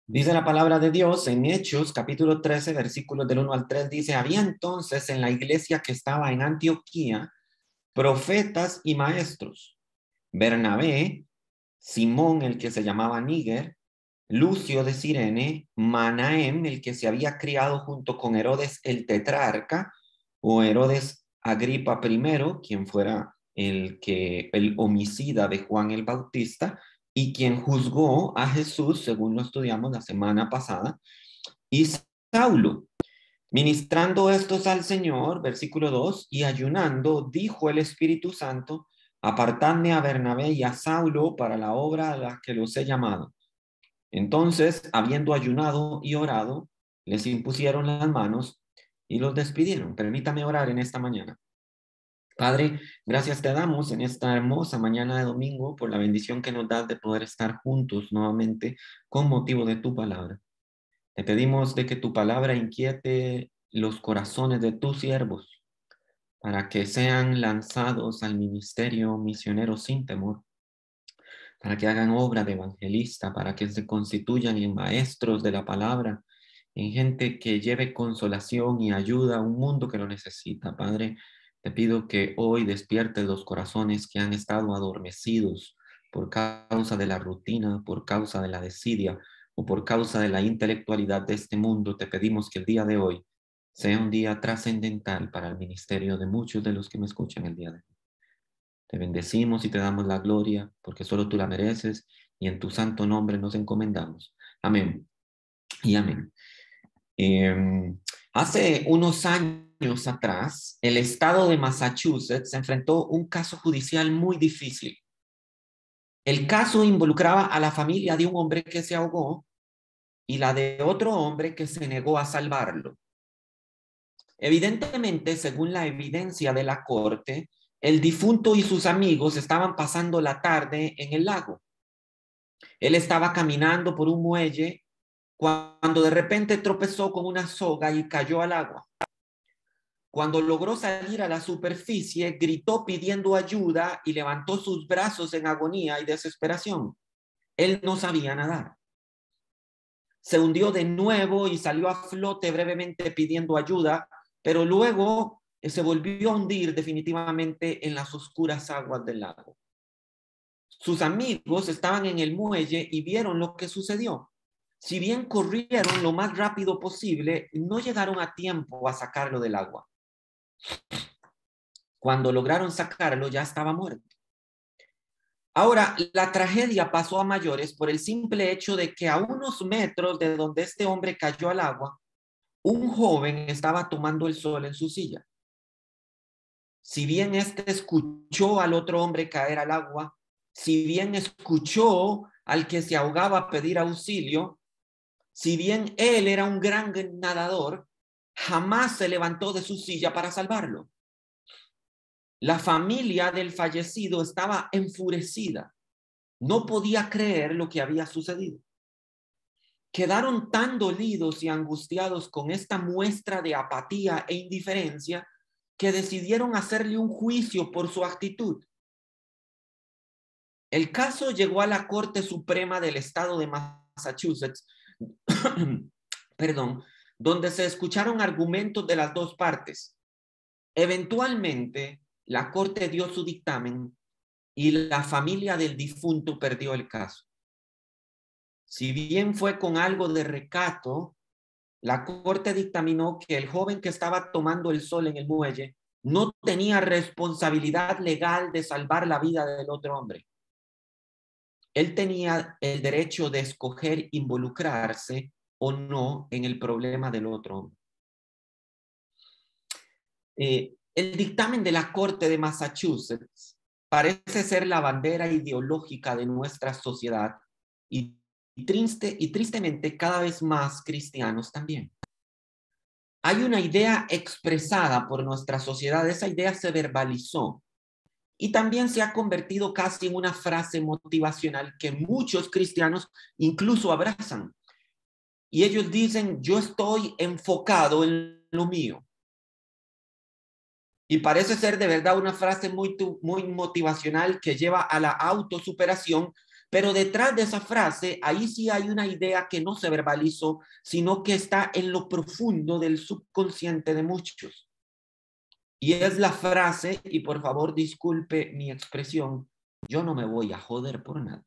Dice la palabra de Dios en Hechos, capítulo 13, versículos del 1 al 3, dice, había entonces en la iglesia que estaba en Antioquía profetas y maestros, Bernabé, Simón, el que se llamaba Níger, Lucio de Cirene, Manahem, el que se había criado junto con Herodes el tetrarca, o Herodes Agripa I, quien fuera el homicida de Juan el Bautista, y quien juzgó a Jesús, según lo estudiamos la semana pasada, y Saulo. Ministrando estos al Señor, versículo 2, y ayunando, dijo el Espíritu Santo, apartadme a Bernabé y a Saulo para la obra a la que los he llamado. Entonces, habiendo ayunado y orado, les impusieron las manos y los despidieron. Permítame orar en esta mañana. Padre, gracias te damos en esta hermosa mañana de domingo por la bendición que nos das de poder estar juntos nuevamente con motivo de tu palabra. Te pedimos de que tu palabra inquiete los corazones de tus siervos para que sean lanzados al ministerio misionero sin temor, para que hagan obra de evangelista, para que se constituyan en maestros de la palabra, en gente que lleve consolación y ayuda a un mundo que lo necesita. Padre, te pido que hoy despiertes los corazones que han estado adormecidos por causa de la rutina, por causa de la desidia o por causa de la intelectualidad de este mundo. Te pedimos que el día de hoy sea un día trascendental para el ministerio de muchos de los que me escuchan el día de hoy. Te bendecimos y te damos la gloria porque solo tú la mereces y en tu santo nombre nos encomendamos. Amén y amén. Hace unos años atrás, el estado de Massachusetts se enfrentó a un caso judicial muy difícil. El caso involucraba a la familia de un hombre que se ahogó y la de otro hombre que se negó a salvarlo. Evidentemente, según la evidencia de la corte, el difunto y sus amigos estaban pasando la tarde en el lago. Él estaba caminando por un muelle cuando de repente tropezó con una soga y cayó al agua. Cuando logró salir a la superficie, gritó pidiendo ayuda y levantó sus brazos en agonía y desesperación. Él no sabía nadar. Se hundió de nuevo y salió a flote brevemente pidiendo ayuda, pero luego se volvió a hundir definitivamente en las oscuras aguas del lago. Sus amigos estaban en el muelle y vieron lo que sucedió. Si bien corrieron lo más rápido posible, no llegaron a tiempo a sacarlo del agua. Cuando lograron sacarlo, ya estaba muerto. Ahora, la tragedia pasó a mayores por el simple hecho de que a unos metros de donde este hombre cayó al agua, un joven estaba tomando el sol en su silla. Si bien este escuchó al otro hombre caer al agua, si bien escuchó al que se ahogaba pedir auxilio, si bien él era un gran nadador, jamás se levantó de su silla para salvarlo. La familia del fallecido estaba enfurecida. No podía creer lo que había sucedido. Quedaron tan dolidos y angustiados con esta muestra de apatía e indiferencia que decidieron hacerle un juicio por su actitud. El caso llegó a la Corte Suprema del Estado de Massachusetts, perdón, donde se escucharon argumentos de las dos partes. Eventualmente, la Corte dio su dictamen y la familia del difunto perdió el caso. Si bien fue con algo de recato, la Corte dictaminó que el joven que estaba tomando el sol en el muelle no tenía responsabilidad legal de salvar la vida del otro hombre. Él tenía el derecho de escoger involucrarse o no en el problema del otro hombre. El dictamen de la Corte de Massachusetts parece ser la bandera ideológica de nuestra sociedad y tristemente cada vez más cristianos también. Hay una idea expresada por nuestra sociedad, esa idea se verbalizó y también se ha convertido casi en una frase motivacional que muchos cristianos incluso abrazan. Y ellos dicen, yo estoy enfocado en lo mío. Y parece ser de verdad una frase muy motivacional que lleva a la autosuperación, Pero detrás de esa frase, ahí sí hay una idea que no se verbalizó, sino que está en lo profundo del subconsciente de muchos. Y es la frase, y por favor disculpe mi expresión, yo no me voy a joder por nada.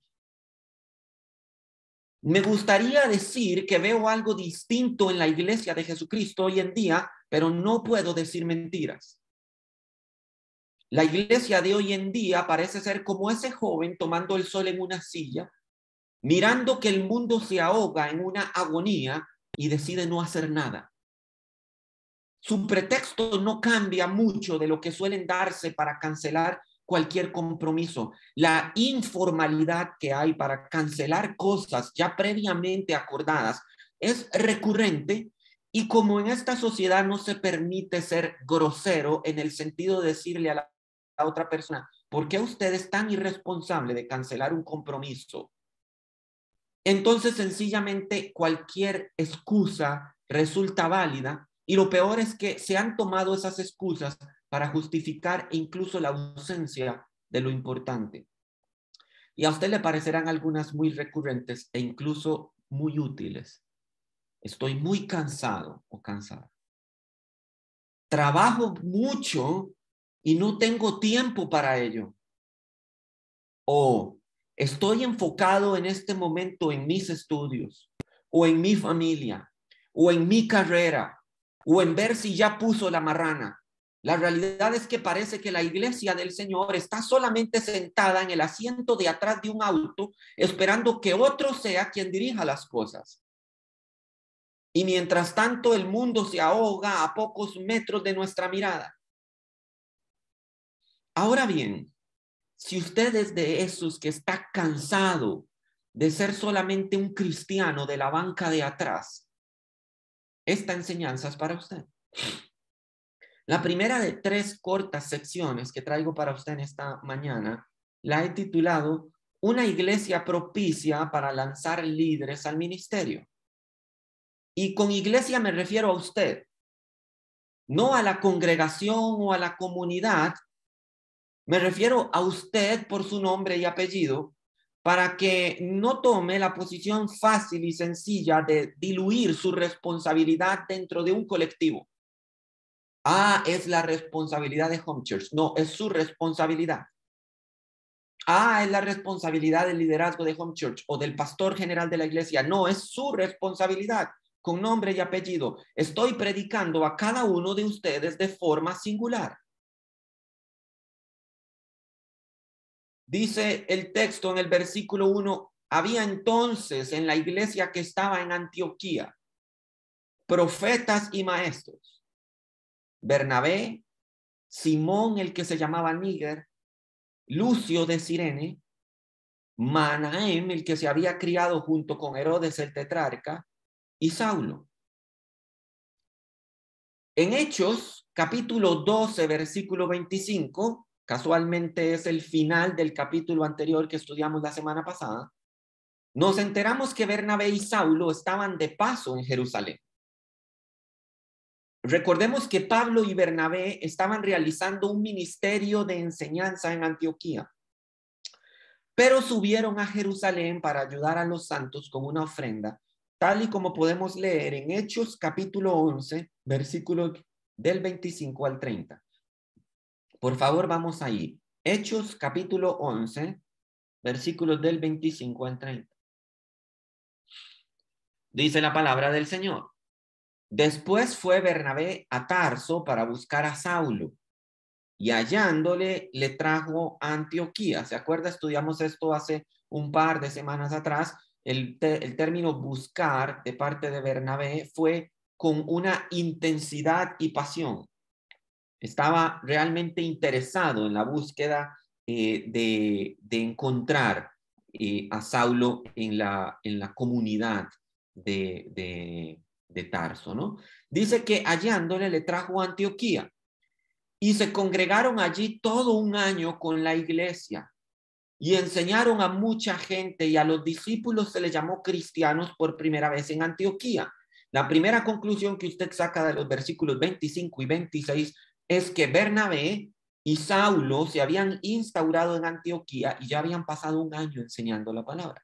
Me gustaría decir que veo algo distinto en la iglesia de Jesucristo hoy en día, pero no puedo decir mentiras. La iglesia de hoy en día parece ser como ese joven tomando el sol en una silla, mirando que el mundo se ahoga en una agonía y decide no hacer nada. Su pretexto no cambia mucho de lo que suelen darse para cancelar cualquier compromiso. La informalidad que hay para cancelar cosas ya previamente acordadas es recurrente, y como en esta sociedad no se permite ser grosero en el sentido de decirle a la otra persona, ¿por qué usted es tan irresponsable de cancelar un compromiso? Entonces sencillamente cualquier excusa resulta válida, y lo peor es que se han tomado esas excusas para justificar incluso la ausencia de lo importante. Y a usted le parecerán algunas muy recurrentes e incluso muy útiles. Estoy muy cansado o cansada. Trabajo mucho y no tengo tiempo para ello. O estoy enfocado en este momento en mis estudios, o en mi familia, o en mi carrera, o en ver si ya puso la marrana. La realidad es que parece que la iglesia del Señor está solamente sentada en el asiento de atrás de un auto, esperando que otro sea quien dirija las cosas. Y mientras tanto, el mundo se ahoga a pocos metros de nuestra mirada. Ahora bien, si usted es de esos que está cansado de ser solamente un cristiano de la banca de atrás, esta enseñanza es para usted. La primera de 3 cortas secciones que traigo para usted en esta mañana la he titulado Una iglesia propicia para lanzar líderes al ministerio. Y con iglesia me refiero a usted, no a la congregación o a la comunidad. Me refiero a usted por su nombre y apellido, para que no tome la posición fácil y sencilla de diluir su responsabilidad dentro de un colectivo. Es la responsabilidad de Home Church. No, es su responsabilidad. Es la responsabilidad del liderazgo de Home Church o del pastor general de la iglesia. No, es su responsabilidad, con nombre y apellido. Estoy predicando a cada uno de ustedes de forma singular. Dice el texto en el versículo 1, había entonces en la iglesia que estaba en Antioquía profetas y maestros: Bernabé, Simón el que se llamaba Níger, Lucio de Cirene, Manahem el que se había criado junto con Herodes el tetrarca, y Saulo. En Hechos, capítulo 12, versículo 25, casualmente es el final del capítulo anterior que estudiamos la semana pasada, nos enteramos que Bernabé y Saulo estaban de paso en Jerusalén. Recordemos que Pablo y Bernabé estaban realizando un ministerio de enseñanza en Antioquía, pero subieron a Jerusalén para ayudar a los santos con una ofrenda, tal y como podemos leer en Hechos capítulo 11, versículos del 25 al 30. Por favor, vamos ahí. Hechos capítulo 11, versículos del 25 al 30. Dice la palabra del Señor. Después fue Bernabé a Tarso para buscar a Saulo, y hallándole le trajo a Antioquía. ¿Se acuerda? Estudiamos esto hace un par de semanas atrás. El término buscar de parte de Bernabé fue con una intensidad y pasión. Estaba realmente interesado en la búsqueda de encontrar a Saulo en la comunidad de Tarso, ¿no? Dice que hallándole le trajo a Antioquía, y se congregaron allí todo un año con la iglesia y enseñaron a mucha gente, y a los discípulos se les llamó cristianos por primera vez en Antioquía. La primera conclusión que usted saca de los versículos 25 y 26 es que Bernabé y Saulo se habían instaurado en Antioquía y ya habían pasado un año enseñando la palabra.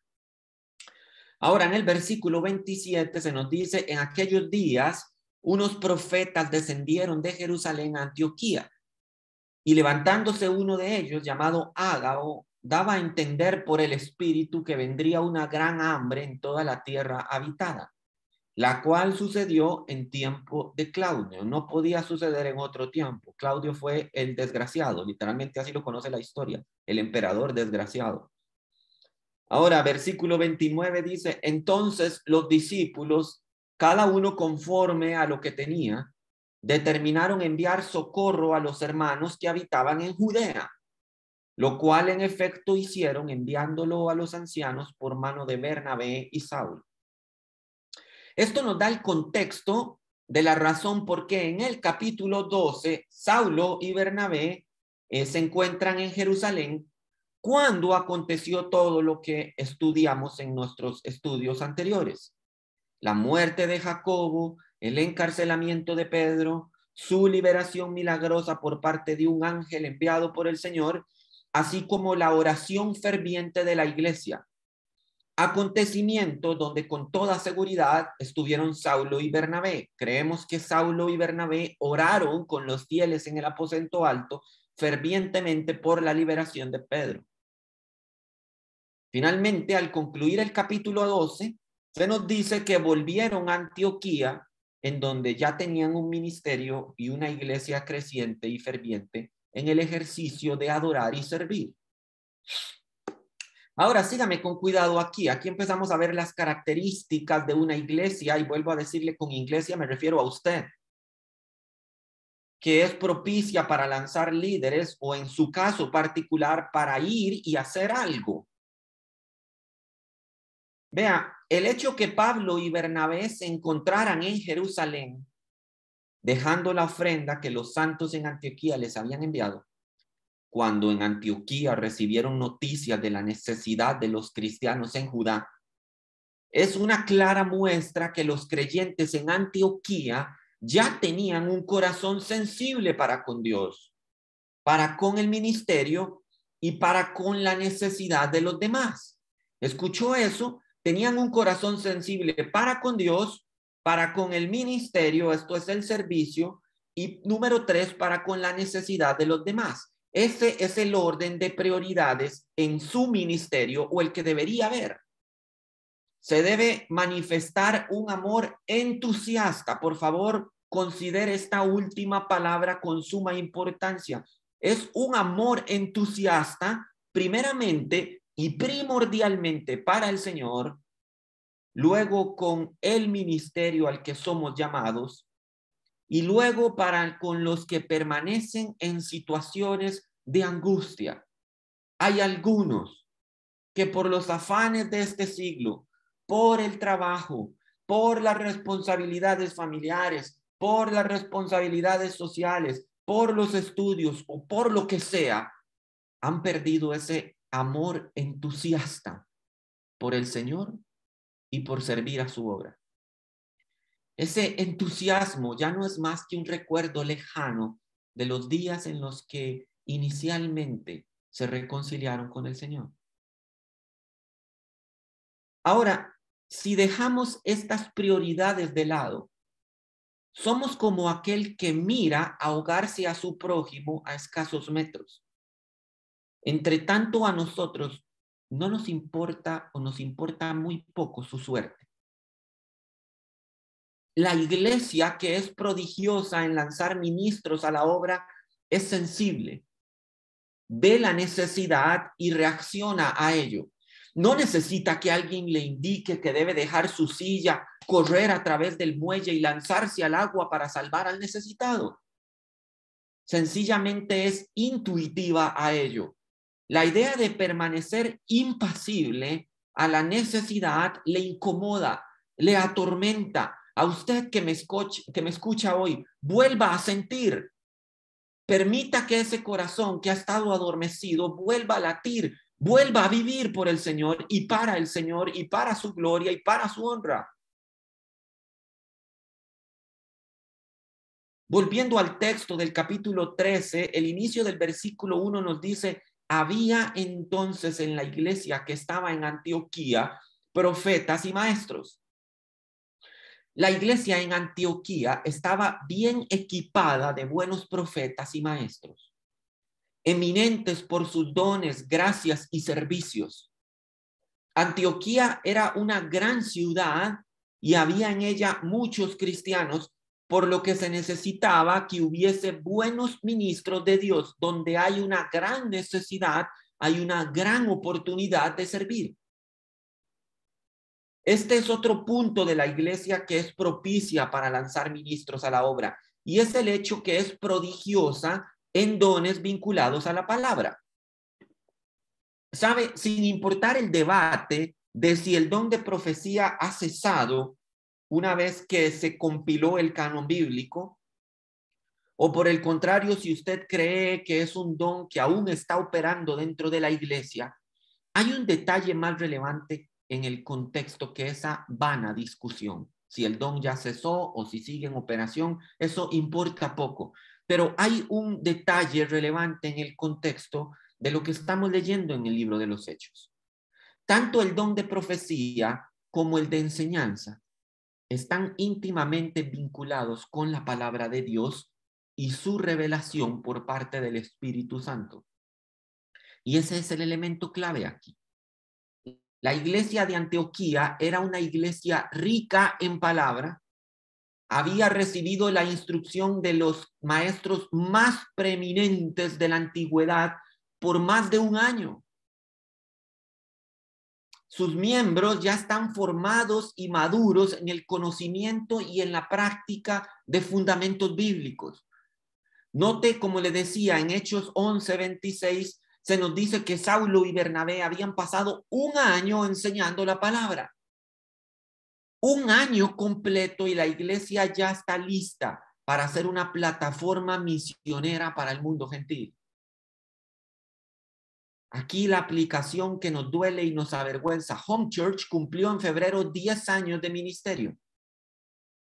Ahora en el versículo 27 se nos dice, en aquellos días unos profetas descendieron de Jerusalén a Antioquía y levantándose uno de ellos llamado Ágabo, daba a entender por el Espíritu que vendría una gran hambre en toda la tierra habitada, la cual sucedió en tiempo de Claudio. No podía suceder en otro tiempo. Claudio fue el desgraciado, literalmente así lo conoce la historia, el emperador desgraciado. Ahora, versículo 29 dice, entonces los discípulos, cada uno conforme a lo que tenía, determinaron enviar socorro a los hermanos que habitaban en Judea, lo cual en efecto hicieron enviándolo a los ancianos por mano de Bernabé y Saulo. Esto nos da el contexto de la razón por qué en el capítulo 12 Saulo y Bernabé se encuentran en Jerusalén cuando aconteció todo lo que estudiamos en nuestros estudios anteriores. La muerte de Jacobo, el encarcelamiento de Pedro, su liberación milagrosa por parte de un ángel enviado por el Señor, así como la oración ferviente de la iglesia. Acontecimiento donde con toda seguridad estuvieron Saulo y Bernabé. Creemos que Saulo y Bernabé oraron con los fieles en el aposento alto fervientemente por la liberación de Pedro. Finalmente, al concluir el capítulo 12, se nos dice que volvieron a Antioquía, en donde ya tenían un ministerio y una iglesia creciente y ferviente en el ejercicio de adorar y servir. Ahora sígame con cuidado aquí. Aquí empezamos a ver las características de una iglesia y vuelvo a decirle con iglesia me refiero a usted, que es propicia para lanzar líderes o en su caso particular para ir y hacer algo. Vea, el hecho que Pablo y Bernabé se encontraran en Jerusalén, dejando la ofrenda que los santos en Antioquía les habían enviado, cuando en Antioquía recibieron noticias de la necesidad de los cristianos en Judá, es una clara muestra que los creyentes en Antioquía ya tenían un corazón sensible para con Dios, para con el ministerio y para con la necesidad de los demás. ¿Escuchó eso? Tenían un corazón sensible para con Dios, para con el ministerio, esto es el servicio, y número 3, para con la necesidad de los demás. Ese es el orden de prioridades en su ministerio o el que debería haber. Se debe manifestar un amor entusiasta. Por favor, considere esta última palabra con suma importancia. Es un amor entusiasta, primeramente y primordialmente para el Señor, luego con el ministerio al que somos llamados y luego para con los que permanecen en situaciones de angustia. Hay algunos que por los afanes de este siglo, por el trabajo, por las responsabilidades familiares, por las responsabilidades sociales, por los estudios o por lo que sea, han perdido ese amor entusiasta por el Señor y por servir a su obra. Ese entusiasmo ya no es más que un recuerdo lejano de los días en los que inicialmente se reconciliaron con el Señor. Ahora, si dejamos estas prioridades de lado, somos como aquel que mira ahogarse a su prójimo a escasos metros. Entre tanto, a nosotros no nos importa o nos importa muy poco su suerte. La iglesia, que es prodigiosa en lanzar ministros a la obra, es sensible, ve la necesidad y reacciona a ello. No necesita que alguien le indique que debe dejar su silla, correr a través del muelle y lanzarse al agua para salvar al necesitado. Sencillamente es intuitiva a ello. La idea de permanecer impasible a la necesidad le incomoda, le atormenta. A usted que me escucha hoy, vuelva a sentir. Permita que ese corazón que ha estado adormecido vuelva a latir, vuelva a vivir por el Señor y para el Señor y para su gloria y para su honra. Volviendo al texto del capítulo 13, el inicio del versículo 1 nos dice, había entonces en la iglesia que estaba en Antioquía profetas y maestros. La iglesia en Antioquía estaba bien equipada de buenos profetas y maestros, eminentes por sus dones, gracias y servicios. Antioquía era una gran ciudad y había en ella muchos cristianos, por lo que se necesitaba que hubiese buenos ministros de Dios. Donde hay una gran necesidad, hay una gran oportunidad de servir. Este es otro punto de la iglesia que es propicia para lanzar ministros a la obra, y es el hecho que es prodigiosa en dones vinculados a la palabra. ¿Sabe? Sin importar el debate de si el don de profecía ha cesado una vez que se compiló el canon bíblico, o por el contrario, si usted cree que es un don que aún está operando dentro de la iglesia, hay un detalle más relevante en el contexto que esa vana discusión. Si el don ya cesó o si sigue en operación, eso importa poco. Pero hay un detalle relevante en el contexto de lo que estamos leyendo en el libro de los Hechos. Tanto el don de profecía como el de enseñanza están íntimamente vinculados con la palabra de Dios y su revelación por parte del Espíritu Santo. Y ese es el elemento clave aquí. La iglesia de Antioquía era una iglesia rica en palabra, había recibido la instrucción de los maestros más preeminentes de la antigüedad por más de un año. Sus miembros ya están formados y maduros en el conocimiento y en la práctica de fundamentos bíblicos. Note, como le decía, en Hechos 11:26, se nos dice que Saulo y Bernabé habían pasado un año enseñando la palabra. Un año completo y la iglesia ya está lista para ser una plataforma misionera para el mundo gentil. Aquí la aplicación que nos duele y nos avergüenza. Home Church cumplió en febrero 10 años de ministerio.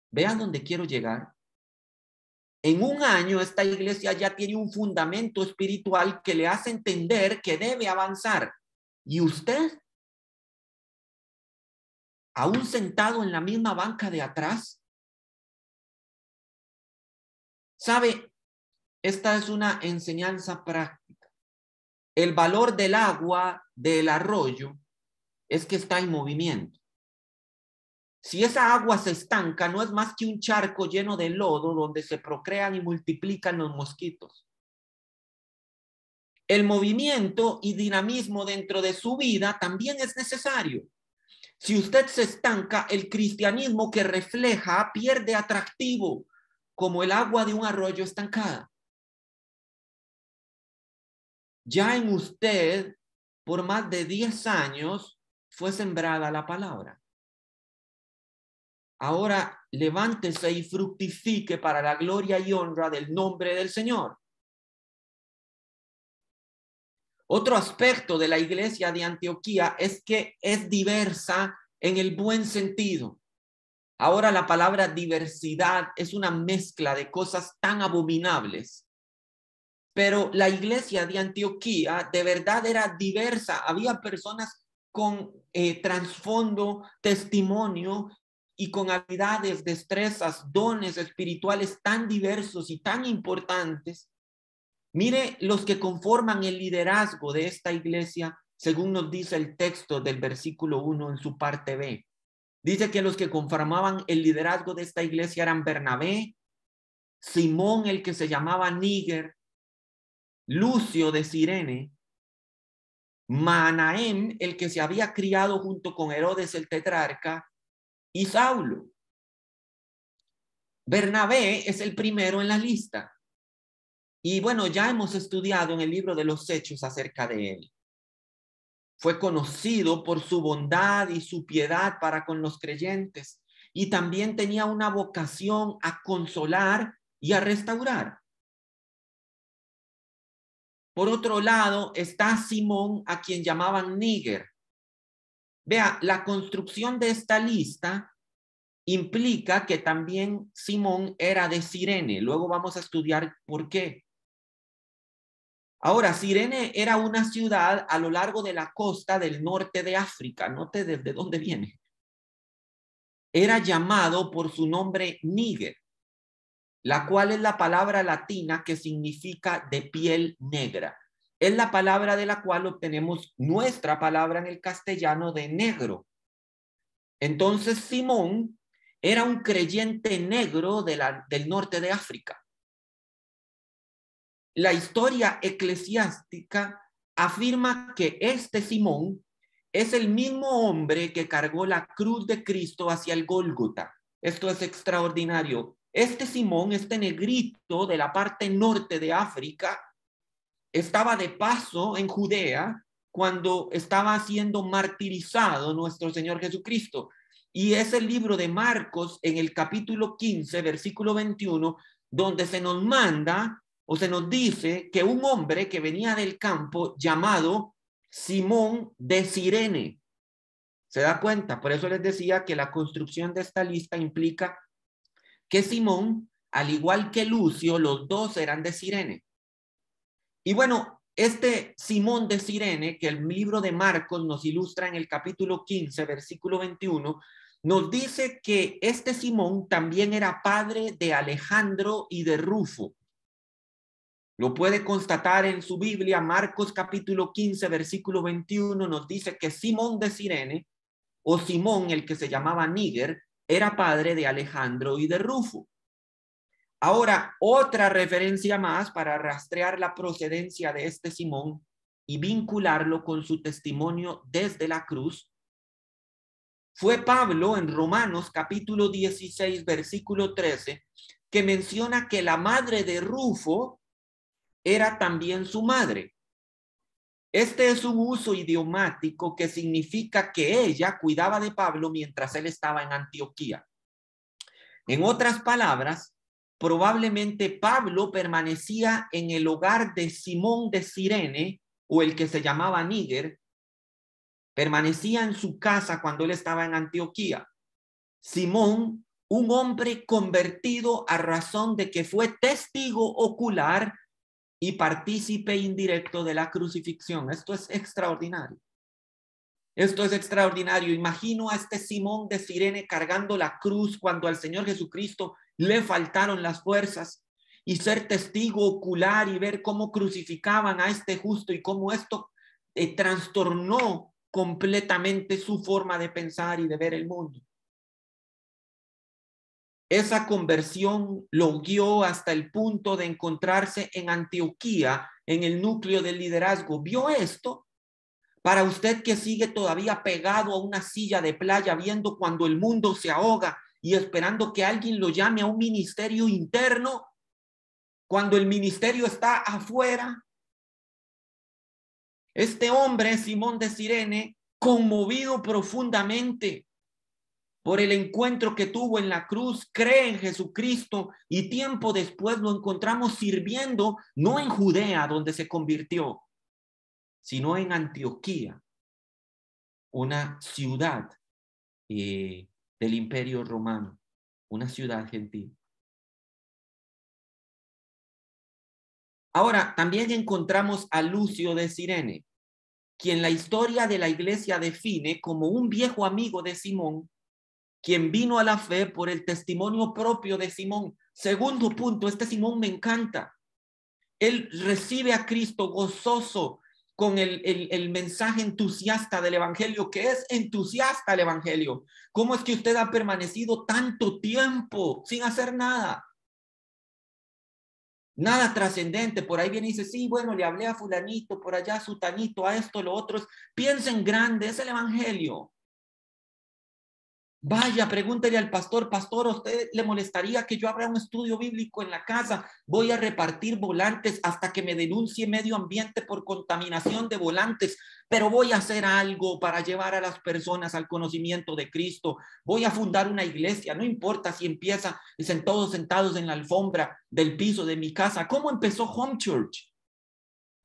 Vean dónde quiero llegar. En un año esta iglesia ya tiene un fundamento espiritual que le hace entender que debe avanzar. ¿Y usted? ¿Aún sentado en la misma banca de atrás? ¿Sabe? Esta es una enseñanza práctica. El valor del agua del arroyo es que está en movimiento. Si esa agua se estanca, no es más que un charco lleno de lodo donde se procrean y multiplican los mosquitos. El movimiento y dinamismo dentro de su vida también es necesario. Si usted se estanca, el cristianismo que refleja pierde atractivo, como el agua de un arroyo estancada. Ya en usted, por más de 10 años, fue sembrada la palabra. Ahora levántese y fructifique para la gloria y honra del nombre del Señor. Otro aspecto de la iglesia de Antioquía es que es diversa en el buen sentido. Ahora la palabra diversidad es una mezcla de cosas tan abominables. Pero la iglesia de Antioquía de verdad era diversa. Había personas con trasfondo, testimonio y con habilidades, destrezas, dones espirituales tan diversos y tan importantes. Mire los que conforman el liderazgo de esta iglesia, según nos dice el texto del versículo 1 en su parte B. Dice que los que conformaban el liderazgo de esta iglesia eran Bernabé, Simón, el que se llamaba Níger, Lucio de Cirene, Manahem, el que se había criado junto con Herodes el tetrarca, y Saulo. Bernabé es el primero en la lista. Y bueno, ya hemos estudiado en el libro de los Hechos acerca de él. Fue conocido por su bondad y su piedad para con los creyentes. Y también tenía una vocación a consolar y a restaurar. Por otro lado, está Simón, a quien llamaban Níger. Vea, la construcción de esta lista implica que también Simón era de Cirene. Luego vamos a estudiar por qué. Ahora, Cirene era una ciudad a lo largo de la costa del norte de África. Note desde dónde viene. Era llamado por su nombre Níger, la cual es la palabra latina que significa de piel negra. Es la palabra de la cual obtenemos nuestra palabra en el castellano de negro. Entonces, Simón era un creyente negro del norte de África. La historia eclesiástica afirma que este Simón es el mismo hombre que cargó la cruz de Cristo hacia el Gólgota. Esto es extraordinario. Este Simón, este negrito de la parte norte de África, estaba de paso en Judea cuando estaba siendo martirizado nuestro Señor Jesucristo. Y es el libro de Marcos en el capítulo 15, versículo 21, donde se nos manda o se nos dice que un hombre que venía del campo llamado Simón de Cirene. ¿Se da cuenta? Por eso les decía que la construcción de esta lista implica que Simón, al igual que Lucio, los dos eran de Cirene. Y bueno, este Simón de Cirene, que el libro de Marcos nos ilustra en el capítulo 15, versículo 21, nos dice que este Simón también era padre de Alejandro y de Rufo. Lo puede constatar en su Biblia. Marcos capítulo 15, versículo 21 nos dice que Simón de Cirene, o Simón, el que se llamaba Níger, era padre de Alejandro y de Rufo. Ahora, otra referencia más para rastrear la procedencia de este Simón y vincularlo con su testimonio desde la cruz, fue Pablo en Romanos capítulo 16, versículo 13, que menciona que la madre de Rufo era también su madre. Este es un uso idiomático que significa que ella cuidaba de Pablo mientras él estaba en Antioquía. En otras palabras, probablemente Pablo permanecía en el hogar de Simón de Cirene, o el que se llamaba Níger, permanecía en su casa cuando él estaba en Antioquía. Simón, un hombre convertido a razón de que fue testigo ocular y partícipe indirecto de la crucifixión. Esto es extraordinario. Esto es extraordinario. Imagino a este Simón de Cirene cargando la cruz cuando al Señor Jesucristo le faltaron las fuerzas, y ser testigo ocular y ver cómo crucificaban a este justo y cómo esto trastornó completamente su forma de pensar y de ver el mundo. Esa conversión lo guió hasta el punto de encontrarse en Antioquía, en el núcleo del liderazgo. ¿Vio esto? Para usted que sigue todavía pegado a una silla de playa viendo cuando el mundo se ahoga y esperando que alguien lo llame a un ministerio interno, cuando el ministerio está afuera. Este hombre, Simón de Cirene, conmovido profundamente por el encuentro que tuvo en la cruz, cree en Jesucristo y tiempo después lo encontramos sirviendo, no en Judea, donde se convirtió, sino en Antioquía, una ciudad del Imperio Romano, una ciudad gentil. Ahora, también encontramos a Lucio de Cirene, quien la historia de la iglesia define como un viejo amigo de Simón, quien vino a la fe por el testimonio propio de Simón. Segundo punto, este Simón me encanta. Él recibe a Cristo gozoso con el mensaje entusiasta del evangelio, que es entusiasta el evangelio. ¿Cómo es que usted ha permanecido tanto tiempo sin hacer nada? Nada trascendente. Por ahí viene y dice, sí, bueno, le hablé a fulanito, por allá a sutanito, a esto, lo otro. Piensa en grande, es el evangelio. Vaya, pregúntele al pastor, pastor, ¿a usted le molestaría que yo abra un estudio bíblico en la casa? Voy a repartir volantes hasta que me denuncie medio ambiente por contaminación de volantes, pero voy a hacer algo para llevar a las personas al conocimiento de Cristo. Voy a fundar una iglesia, no importa si empieza, dicen todos sentados en la alfombra del piso de mi casa. ¿Cómo empezó Home Church?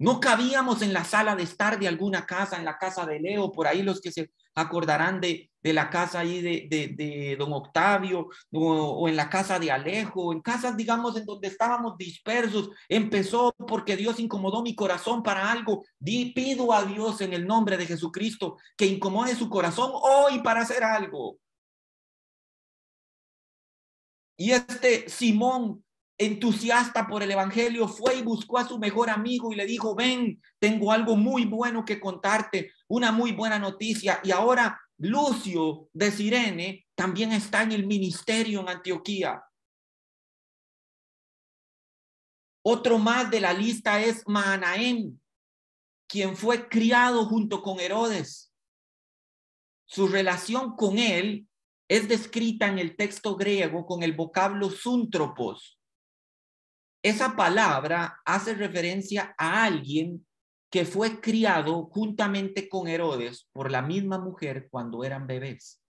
No cabíamos en la sala de estar de alguna casa, en la casa de Leo, por ahí los que se acordarán de la casa ahí de don Octavio, o en la casa de Alejo, en casas, digamos, en donde estábamos dispersos. Empezó porque Dios incomodó mi corazón para algo. Pido a Dios en el nombre de Jesucristo que incomode su corazón hoy para hacer algo. Y este Simón, entusiasta por el evangelio, fue y buscó a su mejor amigo y le dijo: ven, tengo algo muy bueno que contarte, una muy buena noticia. Y ahora Lucio de Cirene también está en el ministerio en Antioquía. Otro más de la lista es Mahanaim, quien fue criado junto con Herodes. Su relación con él es descrita en el texto griego con el vocablo súntropos. Esa palabra hace referencia a alguien que fue criado juntamente con Herodes por la misma mujer cuando eran bebés.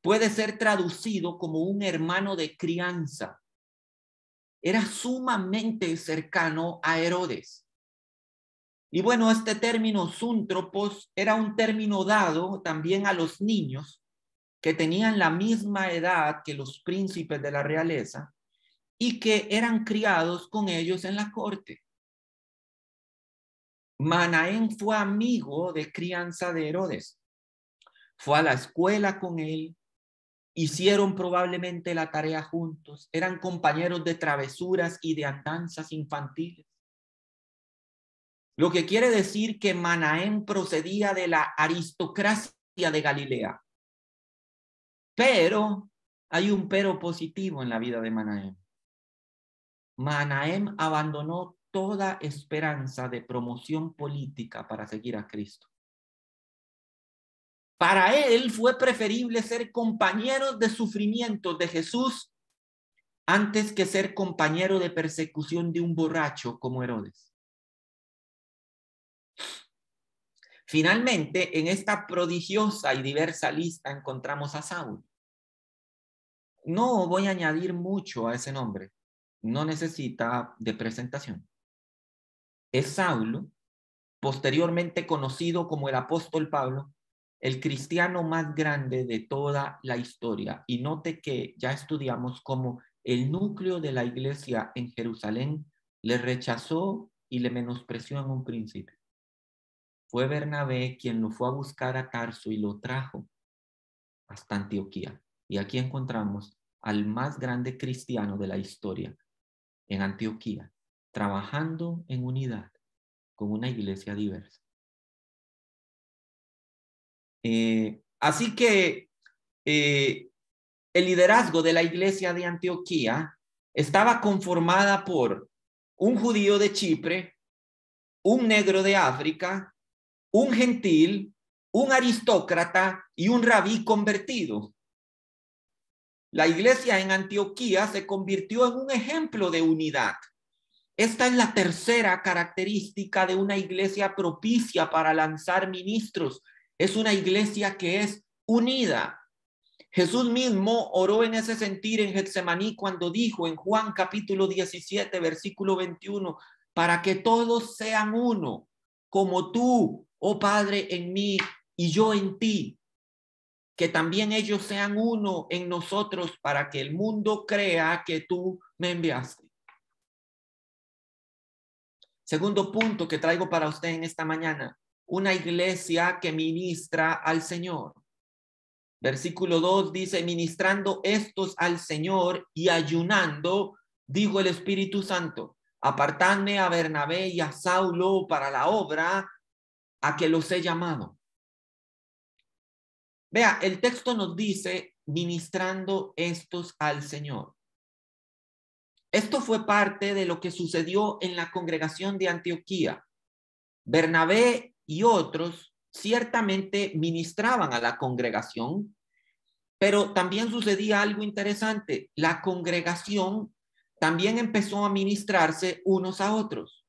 Puede ser traducido como un hermano de crianza. Era sumamente cercano a Herodes. Y bueno, este término súntropos era un término dado también a los niños que tenían la misma edad que los príncipes de la realeza y que eran criados con ellos en la corte. Mahanaim fue amigo de crianza de Herodes. Fue a la escuela con él, hicieron probablemente la tarea juntos, eran compañeros de travesuras y de andanzas infantiles. Lo que quiere decir que Mahanaim procedía de la aristocracia de Galilea. Pero hay un pero positivo en la vida de Mahanaim. Mahanaim abandonó toda esperanza de promoción política para seguir a Cristo. Para él fue preferible ser compañero de sufrimientos de Jesús antes que ser compañero de persecución de un borracho como Herodes. Finalmente, en esta prodigiosa y diversa lista encontramos a Saulo. No voy a añadir mucho a ese nombre, no necesita de presentación. Es Saulo, posteriormente conocido como el apóstol Pablo, el cristiano más grande de toda la historia. Y note que ya estudiamos cómo el núcleo de la iglesia en Jerusalén le rechazó y le menospreció en un principio. Fue Bernabé quien lo fue a buscar a Tarso y lo trajo hasta Antioquía. Y aquí encontramos al más grande cristiano de la historia en Antioquía, trabajando en unidad con una iglesia diversa. Así que el liderazgo de la iglesia de Antioquía estaba conformada por un judío de Chipre, un negro de África, un gentil, un aristócrata y un rabí convertido. La iglesia en Antioquía se convirtió en un ejemplo de unidad. Esta es la tercera característica de una iglesia propicia para lanzar ministros. Es una iglesia que es unida. Jesús mismo oró en ese sentir en Getsemaní cuando dijo en Juan capítulo 17, versículo 21, para que todos sean uno, como tú, oh Padre, en mí y yo en ti, que también ellos sean uno en nosotros para que el mundo crea que tú me enviaste. Segundo punto que traigo para usted en esta mañana, una iglesia que ministra al Señor. Versículo 2 dice, ministrando estos al Señor y ayunando, dijo el Espíritu Santo, apartadme a Bernabé y a Saulo para la obra a que los he llamado. Vea, el texto nos dice, ministrando estos al Señor. Esto fue parte de lo que sucedió en la congregación de Antioquía. Bernabé y otros ciertamente ministraban a la congregación, pero también sucedía algo interesante. La congregación también empezó a ministrarse unos a otros.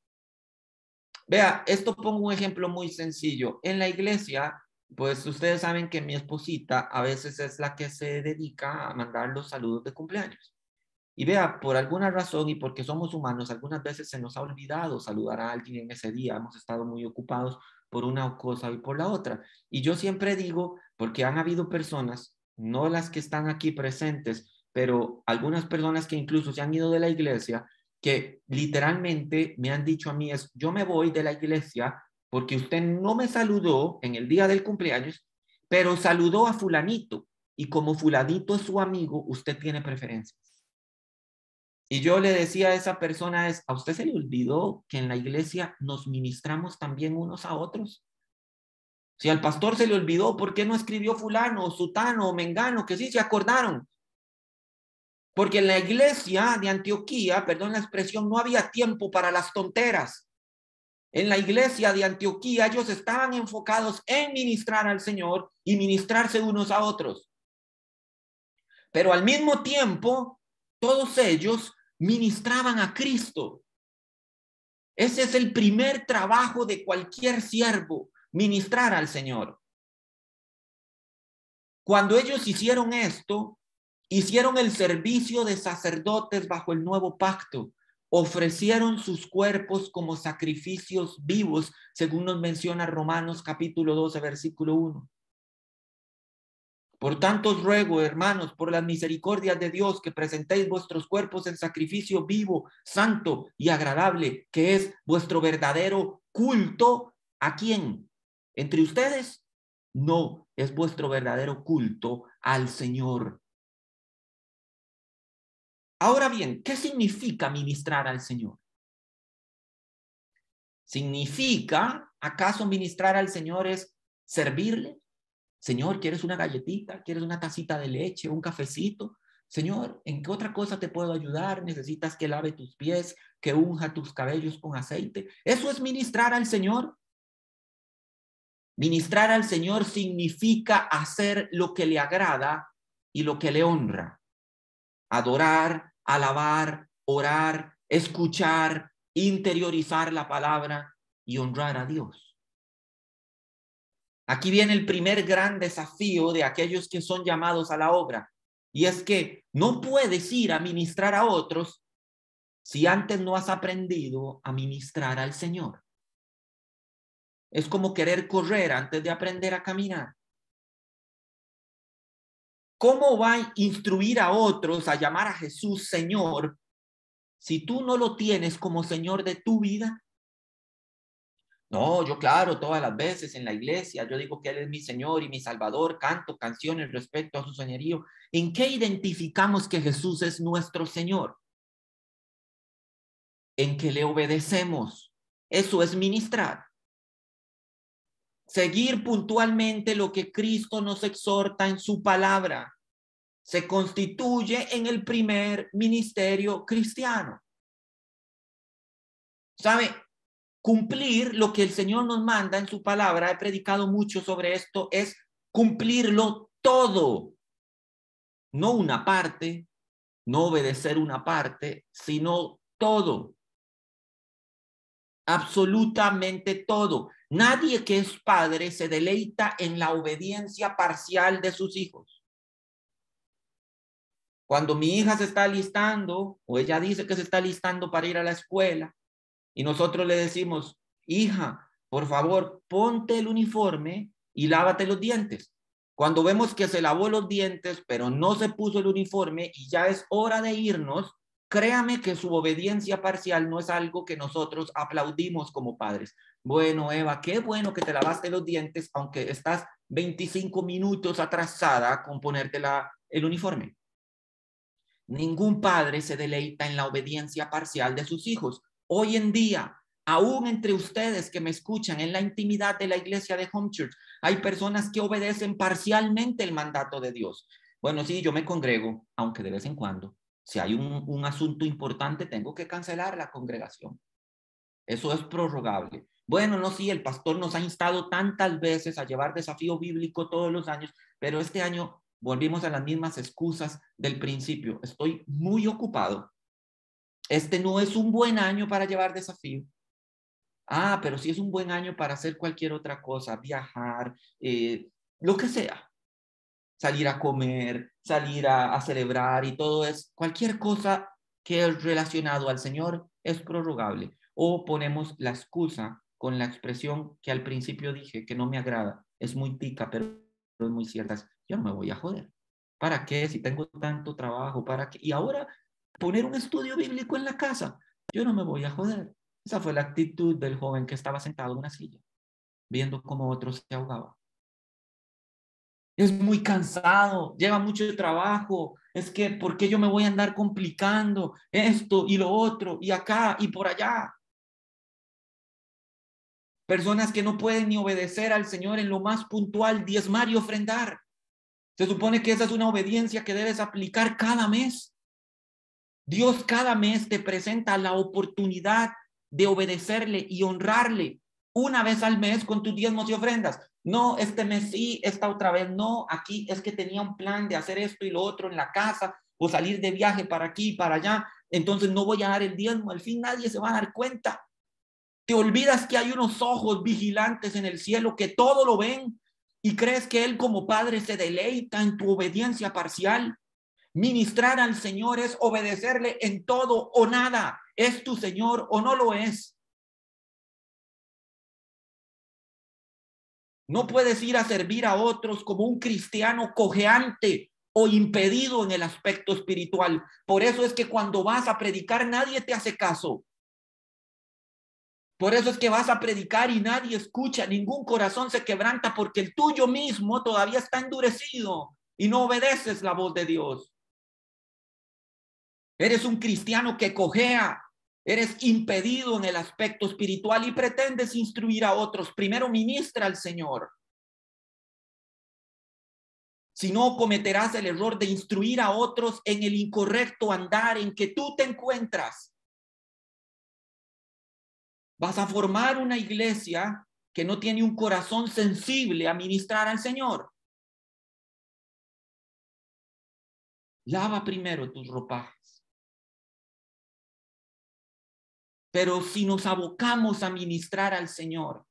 Vea, esto pongo un ejemplo muy sencillo. En la iglesia, pues ustedes saben que mi esposita a veces es la que se dedica a mandar los saludos de cumpleaños. Y vea, por alguna razón y porque somos humanos, algunas veces se nos ha olvidado saludar a alguien en ese día, hemos estado muy ocupados por una cosa y por la otra. Y yo siempre digo, porque han habido personas, no las que están aquí presentes, pero algunas personas que incluso se han ido de la iglesia, que literalmente me han dicho a mí es, yo me voy de la iglesia porque usted no me saludó en el día del cumpleaños, pero saludó a fulanito. Y como fulanito es su amigo, usted tiene preferencias. Y yo le decía a esa persona es, ¿a usted se le olvidó que en la iglesia nos ministramos también unos a otros? Si al pastor se le olvidó, ¿por qué no escribió fulano, sutano o mengano? Que sí se acordaron. Porque en la iglesia de Antioquía, perdón la expresión, no había tiempo para las tonteras. En la iglesia de Antioquía ellos estaban enfocados en ministrar al Señor y ministrarse unos a otros. Pero al mismo tiempo, todos ellos ministraban a Cristo. Ese es el primer trabajo de cualquier siervo, ministrar al Señor. Cuando ellos hicieron esto, hicieron el servicio de sacerdotes bajo el nuevo pacto. Ofrecieron sus cuerpos como sacrificios vivos, según nos menciona Romanos capítulo 12, versículo 1. Por tanto, os ruego, hermanos, por las misericordias de Dios, que presentéis vuestros cuerpos en sacrificio vivo, santo y agradable, que es vuestro verdadero culto. ¿A quién? ¿Entre ustedes? No, es vuestro verdadero culto al Señor. Ahora bien, ¿qué significa ministrar al Señor? ¿Significa, acaso ministrar al Señor es servirle? Señor, ¿quieres una galletita? ¿Quieres una tacita de leche? ¿Un cafecito? Señor, ¿en qué otra cosa te puedo ayudar? ¿Necesitas que lave tus pies? ¿Que unja tus cabellos con aceite? ¿Eso es ministrar al Señor? Ministrar al Señor significa hacer lo que le agrada y lo que le honra. Adorar, alabar, orar, escuchar, interiorizar la palabra y honrar a Dios. Aquí viene el primer gran desafío de aquellos que son llamados a la obra, y es que no puedes ir a ministrar a otros si antes no has aprendido a ministrar al Señor. Es como querer correr antes de aprender a caminar. ¿Cómo va a instruir a otros a llamar a Jesús Señor si tú no lo tienes como Señor de tu vida? No, yo claro, todas las veces en la iglesia, yo digo que Él es mi Señor y mi Salvador, canto canciones respecto a su señorío. ¿En qué identificamos que Jesús es nuestro Señor? En que le obedecemos. Eso es ministrar. Seguir puntualmente lo que Cristo nos exhorta en su palabra. Se constituye en el primer ministerio cristiano. ¿Sabe? Cumplir lo que el Señor nos manda en su palabra, he predicado mucho sobre esto, es cumplirlo todo. No una parte, no obedecer una parte, sino todo. Absolutamente todo. Nadie que es padre se deleita en la obediencia parcial de sus hijos. Cuando mi hija se está alistando o ella dice que se está alistando para ir a la escuela y nosotros le decimos, hija, por favor, ponte el uniforme y lávate los dientes. Cuando vemos que se lavó los dientes, pero no se puso el uniforme y ya es hora de irnos, créame que su obediencia parcial no es algo que nosotros aplaudimos como padres. Bueno, Eva, qué bueno que te lavaste los dientes, aunque estás 25 minutos atrasada con ponerte el uniforme. Ningún padre se deleita en la obediencia parcial de sus hijos. Hoy en día, aún entre ustedes que me escuchan en la intimidad de la iglesia de Home Church, hay personas que obedecen parcialmente el mandato de Dios. Bueno, sí, yo me congrego, aunque de vez en cuando, si hay un asunto importante, tengo que cancelar la congregación. Eso es prorrogable. Bueno, no, sí, el pastor nos ha instado tantas veces a llevar desafío bíblico todos los años, pero este año volvimos a las mismas excusas del principio. Estoy muy ocupado. Este no es un buen año para llevar desafío. Ah, pero sí es un buen año para hacer cualquier otra cosa, viajar, lo que sea. Salir a comer, salir a celebrar y todo es, cualquier cosa que es relacionado al Señor es prorrogable. O ponemos la excusa con la expresión que al principio dije que no me agrada. Es muy tica, pero es muy cierta. Yo no me voy a joder. ¿Para qué? Si tengo tanto trabajo, ¿para qué? Y ahora poner un estudio bíblico en la casa. Yo no me voy a joder. Esa fue la actitud del joven que estaba sentado en una silla, viendo cómo otros se ahogaban. Es muy cansado, lleva mucho trabajo. Es que, ¿por qué yo me voy a andar complicando esto y lo otro y acá y por allá? Personas que no pueden ni obedecer al Señor en lo más puntual, diezmar y ofrendar. Se supone que esa es una obediencia que debes aplicar cada mes. Dios cada mes te presenta la oportunidad de obedecerle y honrarle una vez al mes con tus diezmos y ofrendas. No, este mes sí, esta otra vez no. Aquí es que tenía un plan de hacer esto y lo otro en la casa o salir de viaje para aquí y para allá. Entonces no voy a dar el diezmo. Al fin nadie se va a dar cuenta. Te olvidas que hay unos ojos vigilantes en el cielo que todo lo ven y crees que Él como Padre se deleita en tu obediencia parcial. Ministrar al Señor es obedecerle en todo o nada. ¿Es tu Señor o no lo es? No puedes ir a servir a otros como un cristiano cojeante o impedido en el aspecto espiritual. Por eso es que cuando vas a predicar nadie te hace caso. Por eso es que vas a predicar y nadie escucha, ningún corazón se quebranta porque el tuyo mismo todavía está endurecido y no obedeces la voz de Dios. Eres un cristiano que cojea, eres impedido en el aspecto espiritual y pretendes instruir a otros. Primero ministra al Señor. Si no, cometerás el error de instruir a otros en el incorrecto andar en que tú te encuentras. Vas a formar una iglesia que no tiene un corazón sensible a ministrar al Señor. Lava primero tus ropajes. Pero si nos abocamos a ministrar al Señor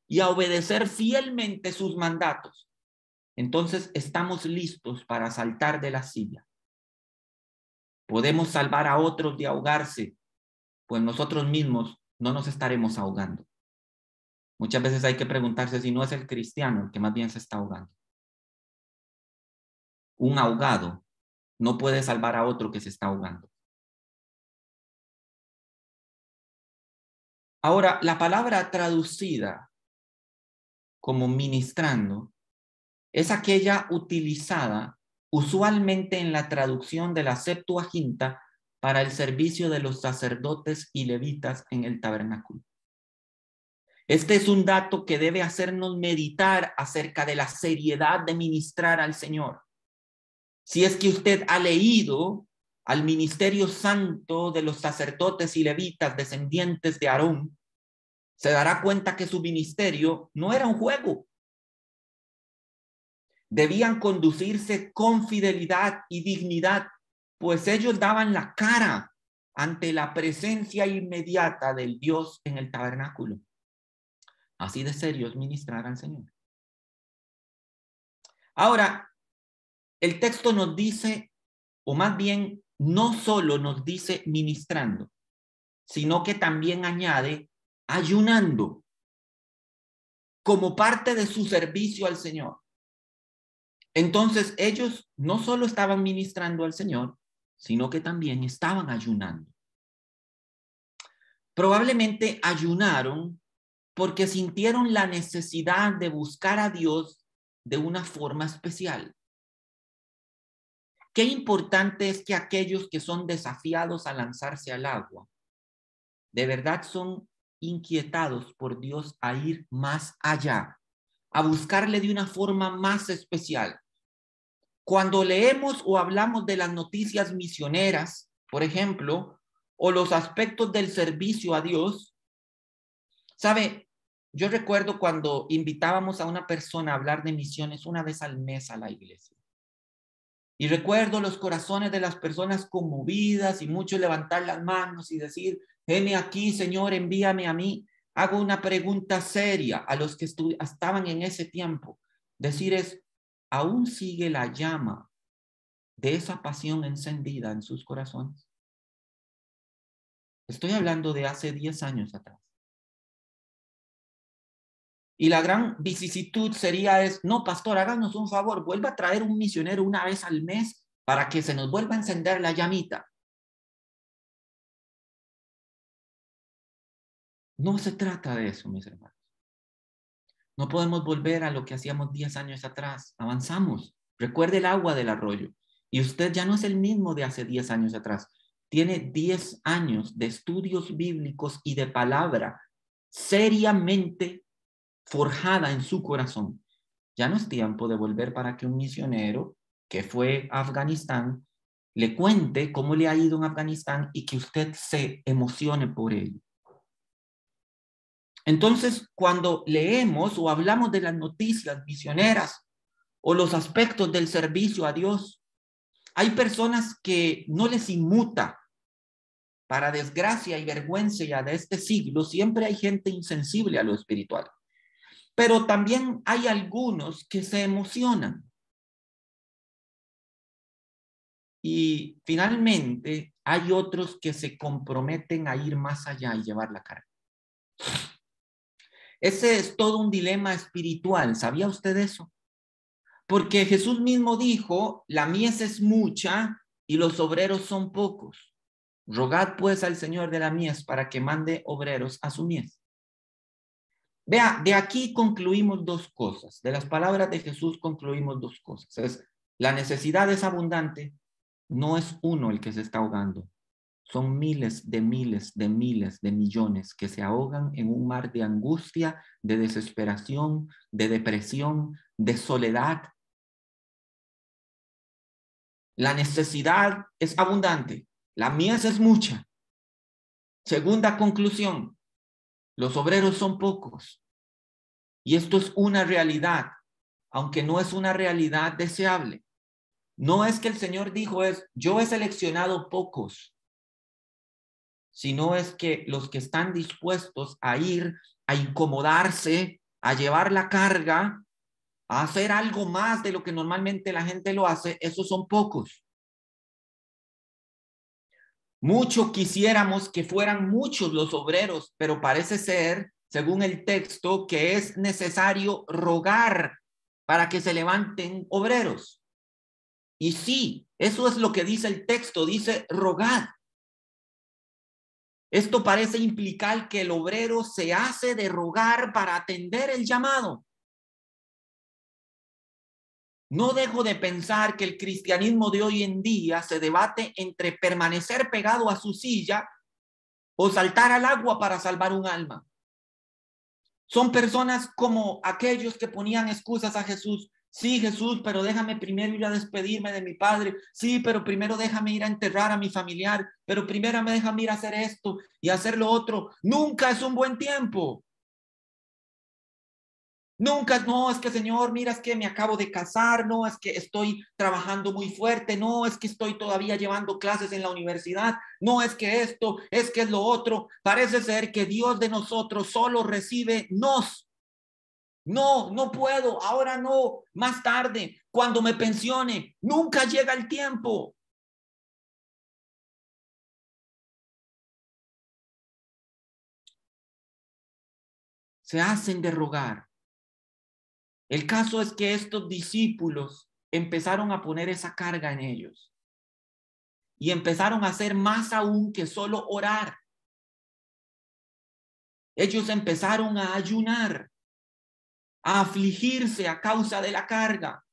y a obedecer fielmente sus mandatos, entonces estamos listos para saltar de la silla. Podemos salvar a otros de ahogarse, pues nosotros mismos no nos estaremos ahogando. Muchas veces hay que preguntarse si no es el cristiano el que más bien se está ahogando. Un ahogado no puede salvar a otro que se está ahogando. Ahora, la palabra traducida como ministrando es aquella utilizada usualmente en la traducción de la Septuaginta para el servicio de los sacerdotes y levitas en el tabernáculo. Este es un dato que debe hacernos meditar acerca de la seriedad de ministrar al Señor. Si es que usted ha leído al ministerio santo de los sacerdotes y levitas descendientes de Aarón, se dará cuenta que su ministerio no era un juego. Debían conducirse con fidelidad y dignidad, pues ellos daban la cara ante la presencia inmediata del Dios en el tabernáculo. Así de serios ministrar al Señor. Ahora, el texto nos dice, o más bien, no solo nos dice ministrando, sino que también añade ayunando como parte de su servicio al Señor. Entonces, ellos no solo estaban ministrando al Señor, sino que también estaban ayunando. Probablemente ayunaron porque sintieron la necesidad de buscar a Dios de una forma especial. Qué importante es que aquellos que son desafiados a lanzarse al agua, de verdad son inquietados por Dios a ir más allá, a buscarle de una forma más especial. Cuando leemos o hablamos de las noticias misioneras, por ejemplo, o los aspectos del servicio a Dios, ¿sabe? Yo recuerdo cuando invitábamos a una persona a hablar de misiones una vez al mes a la iglesia. Y recuerdo los corazones de las personas conmovidas y muchos levantar las manos y decir, heme aquí, Señor, envíame a mí. Hago una pregunta seria a los que estaban en ese tiempo. Decir es, ¿aún sigue la llama de esa pasión encendida en sus corazones? Estoy hablando de hace 10 años atrás. Y la gran vicisitud sería no, pastor, háganos un favor, vuelva a traer un misionero una vez al mes para que se nos vuelva a encender la llamita. No se trata de eso, mis hermanos. No podemos volver a lo que hacíamos 10 años atrás. Avanzamos. Recuerde el agua del arroyo. Y usted ya no es el mismo de hace 10 años atrás. Tiene 10 años de estudios bíblicos y de palabra seriamente forjada en su corazón. Ya no es tiempo de volver para que un misionero que fue a Afganistán le cuente cómo le ha ido en Afganistán y que usted se emocione por ello. Entonces, cuando leemos o hablamos de las noticias misioneras o los aspectos del servicio a Dios, hay personas que no les inmuta. Para desgracia y vergüenza ya de este siglo, siempre hay gente insensible a lo espiritual. Pero también hay algunos que se emocionan. Y finalmente hay otros que se comprometen a ir más allá y llevar la carga. Ese es todo un dilema espiritual. ¿Sabía usted eso? Porque Jesús mismo dijo, la mies es mucha y los obreros son pocos. Rogad pues al Señor de la mies para que mande obreros a su mies. Vea, de aquí concluimos dos cosas. De las palabras de Jesús concluimos dos cosas. La necesidad es abundante. No es uno el que se está ahogando. Son miles de miles de miles de millones que se ahogan en un mar de angustia, de desesperación, de depresión, de soledad. La necesidad es abundante. La mies es mucha. Segunda conclusión, los obreros son pocos. Y esto es una realidad, aunque no es una realidad deseable. No es que el Señor dijo yo he seleccionado pocos, sino es que los que están dispuestos a ir, a incomodarse, a llevar la carga, a hacer algo más de lo que normalmente la gente lo hace, esos son pocos. Mucho quisiéramos que fueran muchos los obreros, pero parece ser, según el texto, que es necesario rogar para que se levanten obreros. Y sí, eso es lo que dice el texto, dice rogad. Esto parece implicar que el obrero se hace de rogar para atender el llamado. No dejo de pensar que el cristianismo de hoy en día se debate entre permanecer pegado a su silla o saltar al agua para salvar un alma. Son personas como aquellos que ponían excusas a Jesús. Sí, Jesús, pero déjame primero ir a despedirme de mi padre. Sí, pero primero déjame ir a enterrar a mi familiar. Pero primero me déjame ir a hacer esto y hacer lo otro. Nunca es un buen tiempo. Nunca, no, es que Señor, mira, es que me acabo de casar, no, es que estoy trabajando muy fuerte, no, es que estoy todavía llevando clases en la universidad, no, es que esto, es que es lo otro. Parece ser que Dios de nosotros solo recibe nos. No, no puedo, ahora no, más tarde, cuando me pensione, nunca llega el tiempo. Se hacen de rogar. El caso es que estos discípulos empezaron a poner esa carga en ellos y empezaron a hacer más aún que solo orar. Ellos empezaron a ayunar, a afligirse a causa de la carga.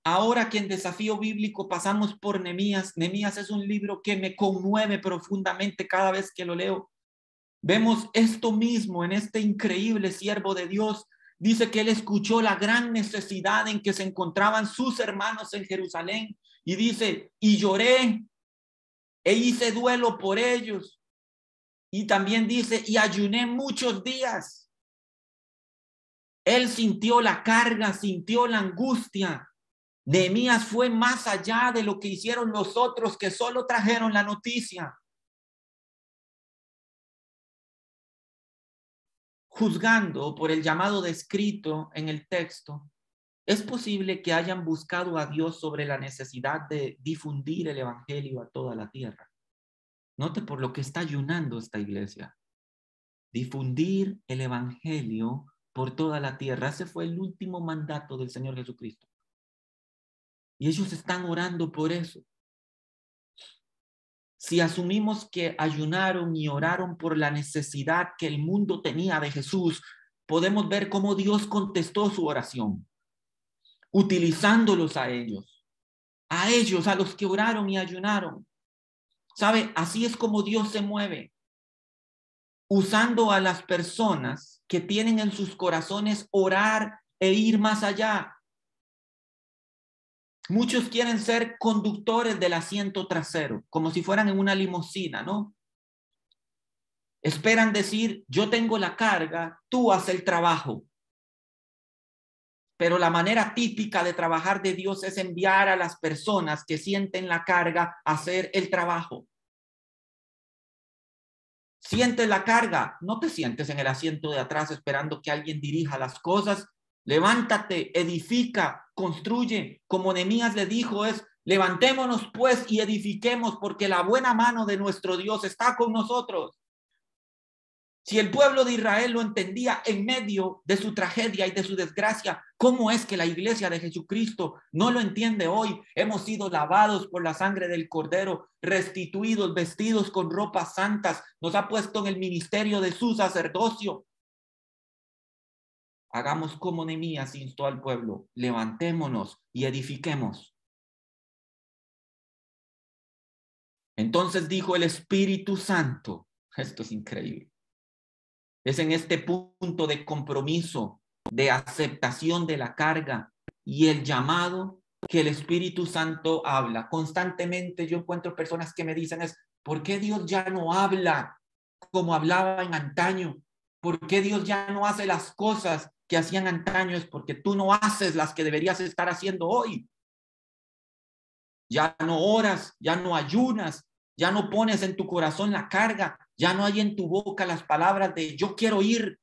Ahora que en Desafío Bíblico pasamos por Nehemías, Nehemías es un libro que me conmueve profundamente cada vez que lo leo. Vemos esto mismo en este increíble siervo de Dios. Dice que él escuchó la gran necesidad en que se encontraban sus hermanos en Jerusalén y dice, y lloré e hice duelo por ellos. Y también dice, y ayuné muchos días. Él sintió la carga, sintió la angustia. Nehemías fue más allá de lo que hicieron los otros que solo trajeron la noticia. Juzgando por el llamado descrito en el texto, es posible que hayan buscado a Dios sobre la necesidad de difundir el evangelio a toda la tierra. Note por lo que está ayunando esta iglesia. difundir el evangelio por toda la tierra. Ese fue el último mandato del Señor Jesucristo. Y ellos están orando por eso. Si asumimos que ayunaron y oraron por la necesidad que el mundo tenía de Jesús, podemos ver cómo Dios contestó su oración, utilizándolos a ellos, a los que oraron y ayunaron. ¿Sabe? Así es como Dios se mueve, usando a las personas que tienen en sus corazones orar e ir más allá. Muchos quieren ser conductores del asiento trasero, como si fueran en una limusina, ¿no? Esperan decir, yo tengo la carga, tú haz el trabajo. Pero la manera típica de trabajar de Dios es enviar a las personas que sienten la carga a hacer el trabajo. Sientes la carga, no te sientes en el asiento de atrás esperando que alguien dirija las cosas. Levántate, edifica, construye. Como Nehemías le dijo, es levantémonos pues y edifiquemos, porque la buena mano de nuestro Dios está con nosotros. Si el pueblo de Israel lo entendía en medio de su tragedia y de su desgracia, ¿cómo es que la iglesia de Jesucristo no lo entiende hoy? Hemos sido lavados por la sangre del Cordero, restituidos, vestidos con ropas santas, nos ha puesto en el ministerio de su sacerdocio. Hagamos como Nehemías instó al pueblo, levantémonos y edifiquemos. Entonces dijo el Espíritu Santo, esto es increíble. Es en este punto de compromiso, de aceptación de la carga y el llamado que el Espíritu Santo habla. Constantemente yo encuentro personas que me dicen ¿por qué Dios ya no habla como hablaba en antaño? ¿Por qué Dios ya no hace las cosas que hacían antaño? Es porque tú no haces las que deberías estar haciendo hoy. Ya no oras, ya no ayunas, ya no pones en tu corazón la carga, ya no hay en tu boca las palabras de yo quiero ir.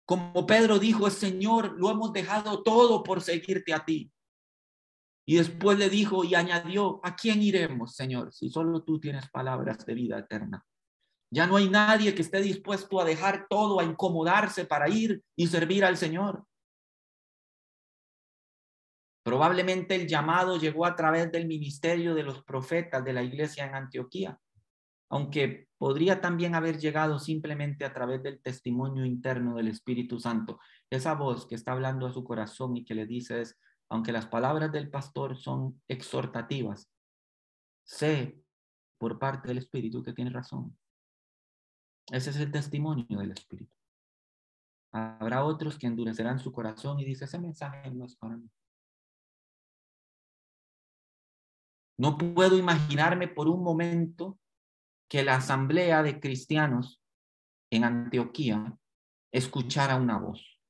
Como Pedro dijo, Señor, lo hemos dejado todo por seguirte a ti. Y después le dijo y añadió, ¿a quién iremos, Señor? Si solo tú tienes palabras de vida eterna. Ya no hay nadie que esté dispuesto a dejar todo, a incomodarse para ir y servir al Señor. Probablemente el llamado llegó a través del ministerio de los profetas de la iglesia en Antioquía, aunque podría también haber llegado simplemente a través del testimonio interno del Espíritu Santo. Esa voz que está hablando a su corazón y que le dice es, aunque las palabras del pastor son exhortativas, sé por parte del Espíritu que tiene razón. Ese es el testimonio del Espíritu. Habrá otros que endurecerán su corazón y dicen, ese mensaje no es para mí. No puedo imaginarme por un momento que la asamblea de cristianos en Antioquía escuchara una voz.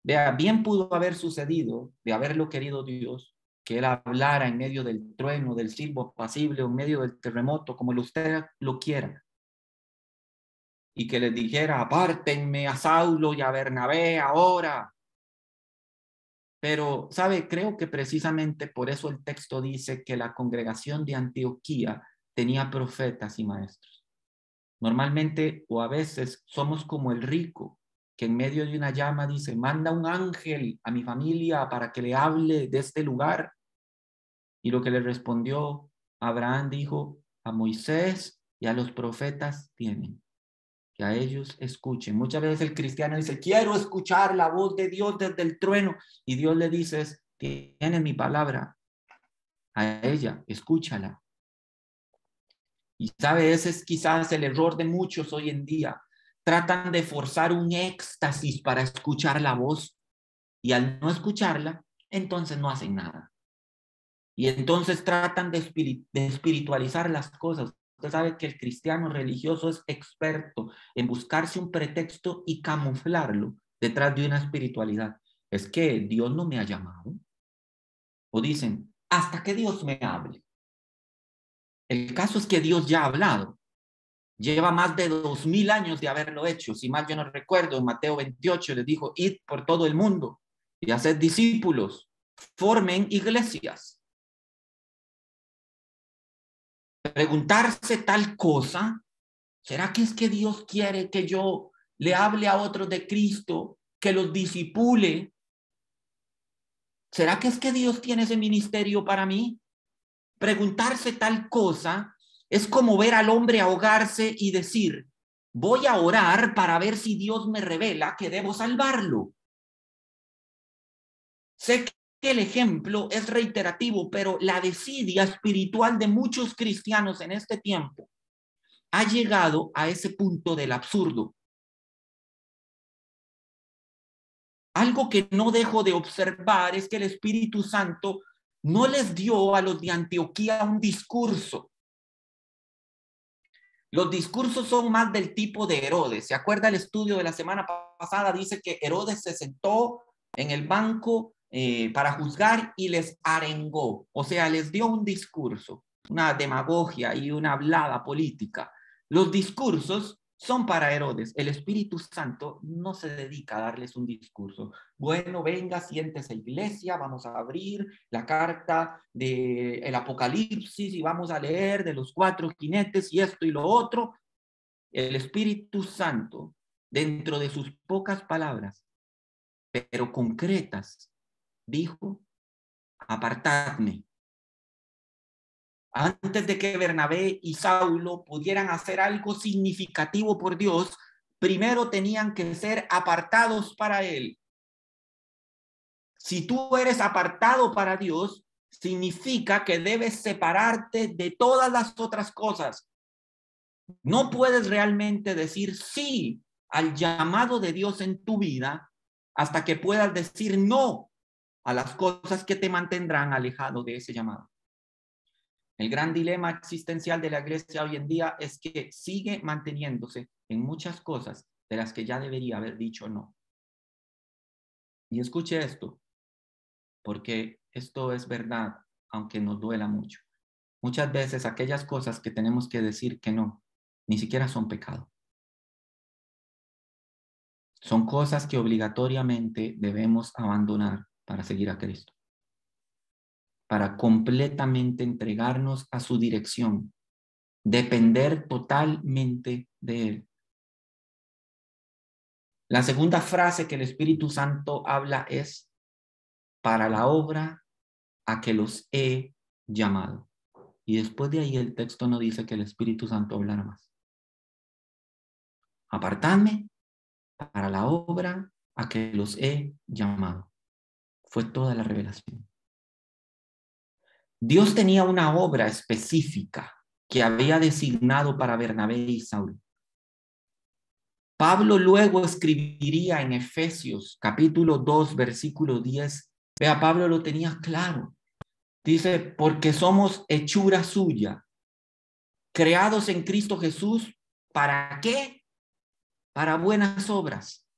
Vea, bien pudo haber sucedido, de haberlo querido Dios, que él hablara en medio del trueno, del silbo apacible, o en medio del terremoto, como usted lo quiera, y que les dijera, apártenme a Saulo y a Bernabé ahora. Pero, ¿sabe? Creo que precisamente por eso el texto dice que la congregación de Antioquía tenía profetas y maestros. Normalmente o a veces somos como el rico que en medio de una llama dice, manda un ángel a mi familia para que le hable de este lugar. Y lo que le respondió Abraham dijo, a Moisés y a los profetas tienen, que a ellos escuchen. Muchas veces el cristiano dice, quiero escuchar la voz de Dios desde el trueno. Y Dios le dice, tiene mi palabra, a ella, escúchala. Y sabe, ese es quizás el error de muchos hoy en día. Tratan de forzar un éxtasis para escuchar la voz y al no escucharla, entonces no hacen nada. Y entonces tratan de espiritualizar las cosas. Usted sabe que el cristiano religioso es experto en buscarse un pretexto y camuflarlo detrás de una espiritualidad. Es que Dios no me ha llamado. O dicen, hasta que Dios me hable. El caso es que Dios ya ha hablado. Lleva más de 2000 años de haberlo hecho. Si mal yo no recuerdo, en Mateo 28 les dijo, id por todo el mundo y haced discípulos, formen iglesias. Preguntarse tal cosa ¿Será que es que Dios quiere que yo le hable a otros de Cristo, que los disipule? ¿Será que es que Dios tiene ese ministerio para mí? Preguntarse tal cosa es como ver al hombre ahogarse y decir, voy a orar para ver si Dios me revela que debo salvarlo. Sé que el ejemplo es reiterativo, pero la desidia espiritual de muchos cristianos en este tiempo ha llegado a ese punto del absurdo. Algo que no dejo de observar es que el Espíritu Santo no les dio a los de Antioquía un discurso. Los discursos son más del tipo de Herodes. ¿Se acuerda el estudio de la semana pasada? Dice que Herodes se sentó en el banco para juzgar y les arengó. O sea, les dio un discurso, una demagogia y una hablada política. Los discursos son para Herodes. El Espíritu Santo no se dedica a darles un discurso. Bueno, venga, siéntese iglesia, vamos a abrir la carta del Apocalipsis y vamos a leer de los 4 jinetes y esto y lo otro. El Espíritu Santo, dentro de sus pocas palabras, pero concretas, dijo, apartadme. Antes de que Bernabé y Saulo pudieran hacer algo significativo por Dios, primero tenían que ser apartados para Él. Si tú eres apartado para Dios, significa que debes separarte de todas las otras cosas. No puedes realmente decir sí al llamado de Dios en tu vida hasta que puedas decir no a las cosas que te mantendrán alejado de ese llamado. El gran dilema existencial de la iglesia hoy en día es que sigue manteniéndose en muchas cosas de las que ya debería haber dicho no. Y escuche esto, porque esto es verdad, aunque nos duela mucho. Muchas veces aquellas cosas que tenemos que decir que no, ni siquiera son pecado. Son cosas que obligatoriamente debemos abandonar para seguir a Cristo, para completamente entregarnos a su dirección, depender totalmente de Él. La segunda frase que el Espíritu Santo habla es para la obra a que los he llamado. Y después de ahí el texto no dice que el Espíritu Santo hablara más. Apartadme para la obra a que los he llamado. Fue toda la revelación. Dios tenía una obra específica que había designado para Bernabé y Saulo. Pablo luego escribiría en Efesios capítulo 2, versículo 10. Vea, Pablo lo tenía claro. Dice, porque somos hechura suya, creados en Cristo Jesús, ¿para qué? Para buenas obras,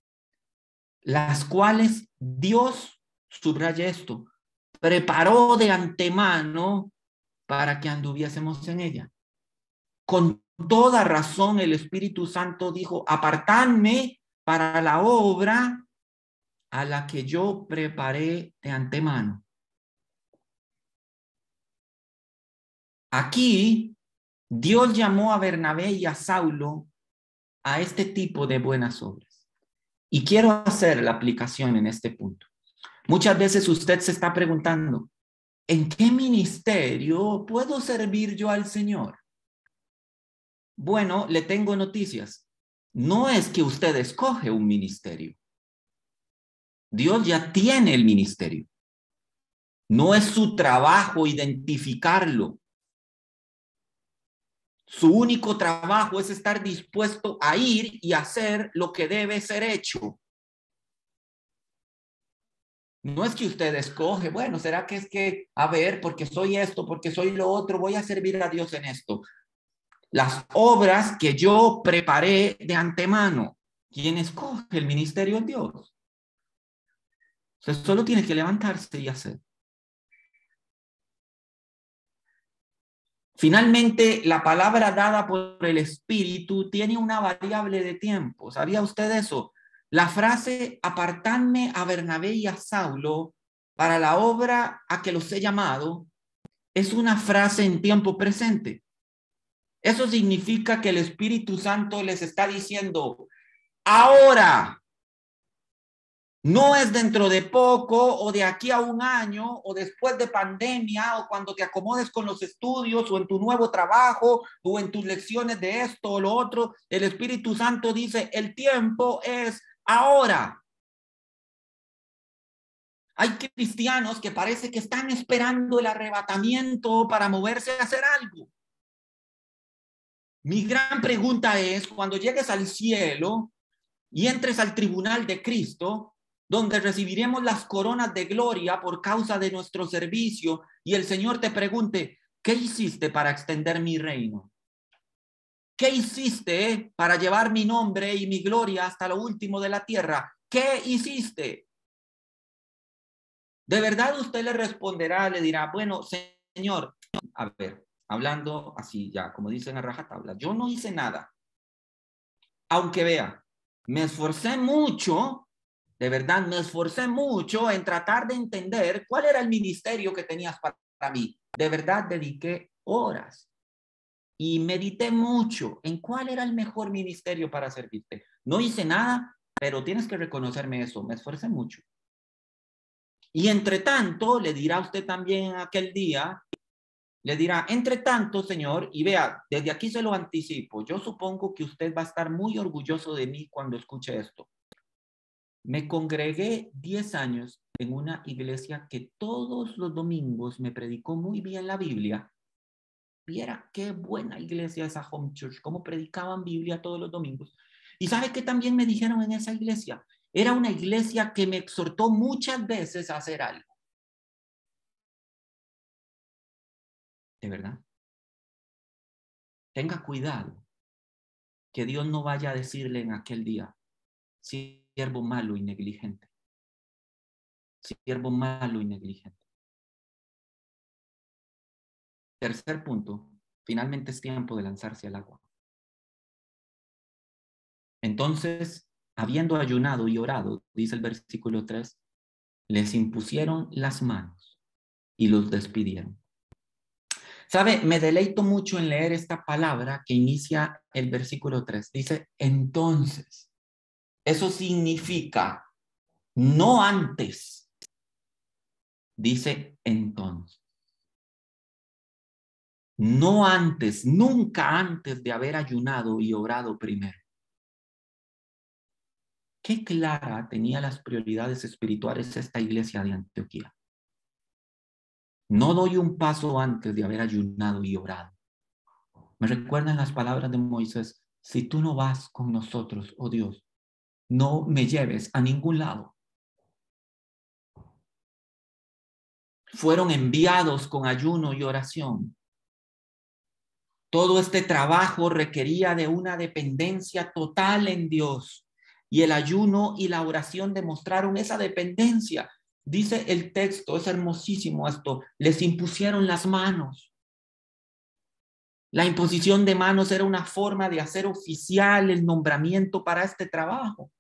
las cuales Dios, subraya esto, preparó de antemano para que anduviésemos en ella. Con toda razón el Espíritu Santo dijo, apartadme para la obra a la que yo preparé de antemano. Aquí Dios llamó a Bernabé y a Saulo a este tipo de buenas obras. Y quiero hacer la aplicación en este punto. Muchas veces usted se está preguntando, ¿en qué ministerio puedo servir yo al Señor? Bueno, le tengo noticias. No es que usted escoge un ministerio. Dios ya tiene el ministerio. No es su trabajo identificarlo. Su único trabajo es estar dispuesto a ir y hacer lo que debe ser hecho. No es que usted escoge, bueno, ¿será que es que, a ver, porque soy esto, porque soy lo otro, voy a servir a Dios en esto? Las obras que yo preparé de antemano. ¿Quién escoge el ministerio en Dios? Usted solo tiene que levantarse y hacer. Finalmente, la palabra dada por el Espíritu tiene una variable de tiempo. ¿Sabía usted eso? La frase apartadme a Bernabé y a Saulo para la obra a que los he llamado es una frase en tiempo presente. Eso significa que el Espíritu Santo les está diciendo, ahora, no es dentro de poco o de aquí a un año o después de pandemia o cuando te acomodes con los estudios o en tu nuevo trabajo o en tus lecciones de esto o lo otro. El Espíritu Santo dice, el tiempo es ahora. Hay cristianos que parece que están esperando el arrebatamiento para moverse a hacer algo. Mi gran pregunta es, cuando llegues al cielo y entres al tribunal de Cristo, donde recibiremos las coronas de gloria por causa de nuestro servicio, y el Señor te pregunte, ¿qué hiciste para extender mi reino? ¿Qué hiciste para llevar mi nombre y mi gloria hasta lo último de la tierra? ¿Qué hiciste? De verdad usted le responderá, le dirá, bueno, Señor, a ver, hablando así ya, como dicen a rajatabla, yo no hice nada. Aunque vea, me esforcé mucho, de verdad, me esforcé mucho en tratar de entender cuál era el ministerio que tenías para mí. De verdad, dediqué horas y medité mucho en cuál era el mejor ministerio para servirte. No hice nada, pero tienes que reconocerme eso, me esforcé mucho. Y entre tanto, le dirá usted también aquel día, le dirá, entre tanto, Señor, y vea, desde aquí se lo anticipo, yo supongo que usted va a estar muy orgulloso de mí cuando escuche esto. Me congregué 10 años en una iglesia que todos los domingos me predicó muy bien la Biblia. Viera qué buena iglesia esa Home Church, cómo predicaban Biblia todos los domingos. ¿Y sabe qué también me dijeron en esa iglesia? Era una iglesia que me exhortó muchas veces a hacer algo. De verdad. Tenga cuidado que Dios no vaya a decirle en aquel día, siervo malo y negligente. Siervo malo y negligente. Tercer punto, finalmente es tiempo de lanzarse al agua. Entonces, habiendo ayunado y orado, dice el versículo 3, les impusieron las manos y los despidieron. ¿Sabe? Me deleito mucho en leer esta palabra que inicia el versículo 3. Dice, entonces. Eso significa no antes. Dice entonces. No antes, nunca antes de haber ayunado y orado primero. Qué clara tenía las prioridades espirituales esta iglesia de Antioquía. No doy un paso antes de haber ayunado y orado. Me recuerdan las palabras de Moisés, si tú no vas con nosotros, oh Dios, no me lleves a ningún lado. Fueron enviados con ayuno y oración. Todo este trabajo requería de una dependencia total en Dios. Y el ayuno y la oración demostraron esa dependencia. Dice el texto, es hermosísimo esto, les impusieron las manos. La imposición de manos era una forma de hacer oficial el nombramiento para este trabajo.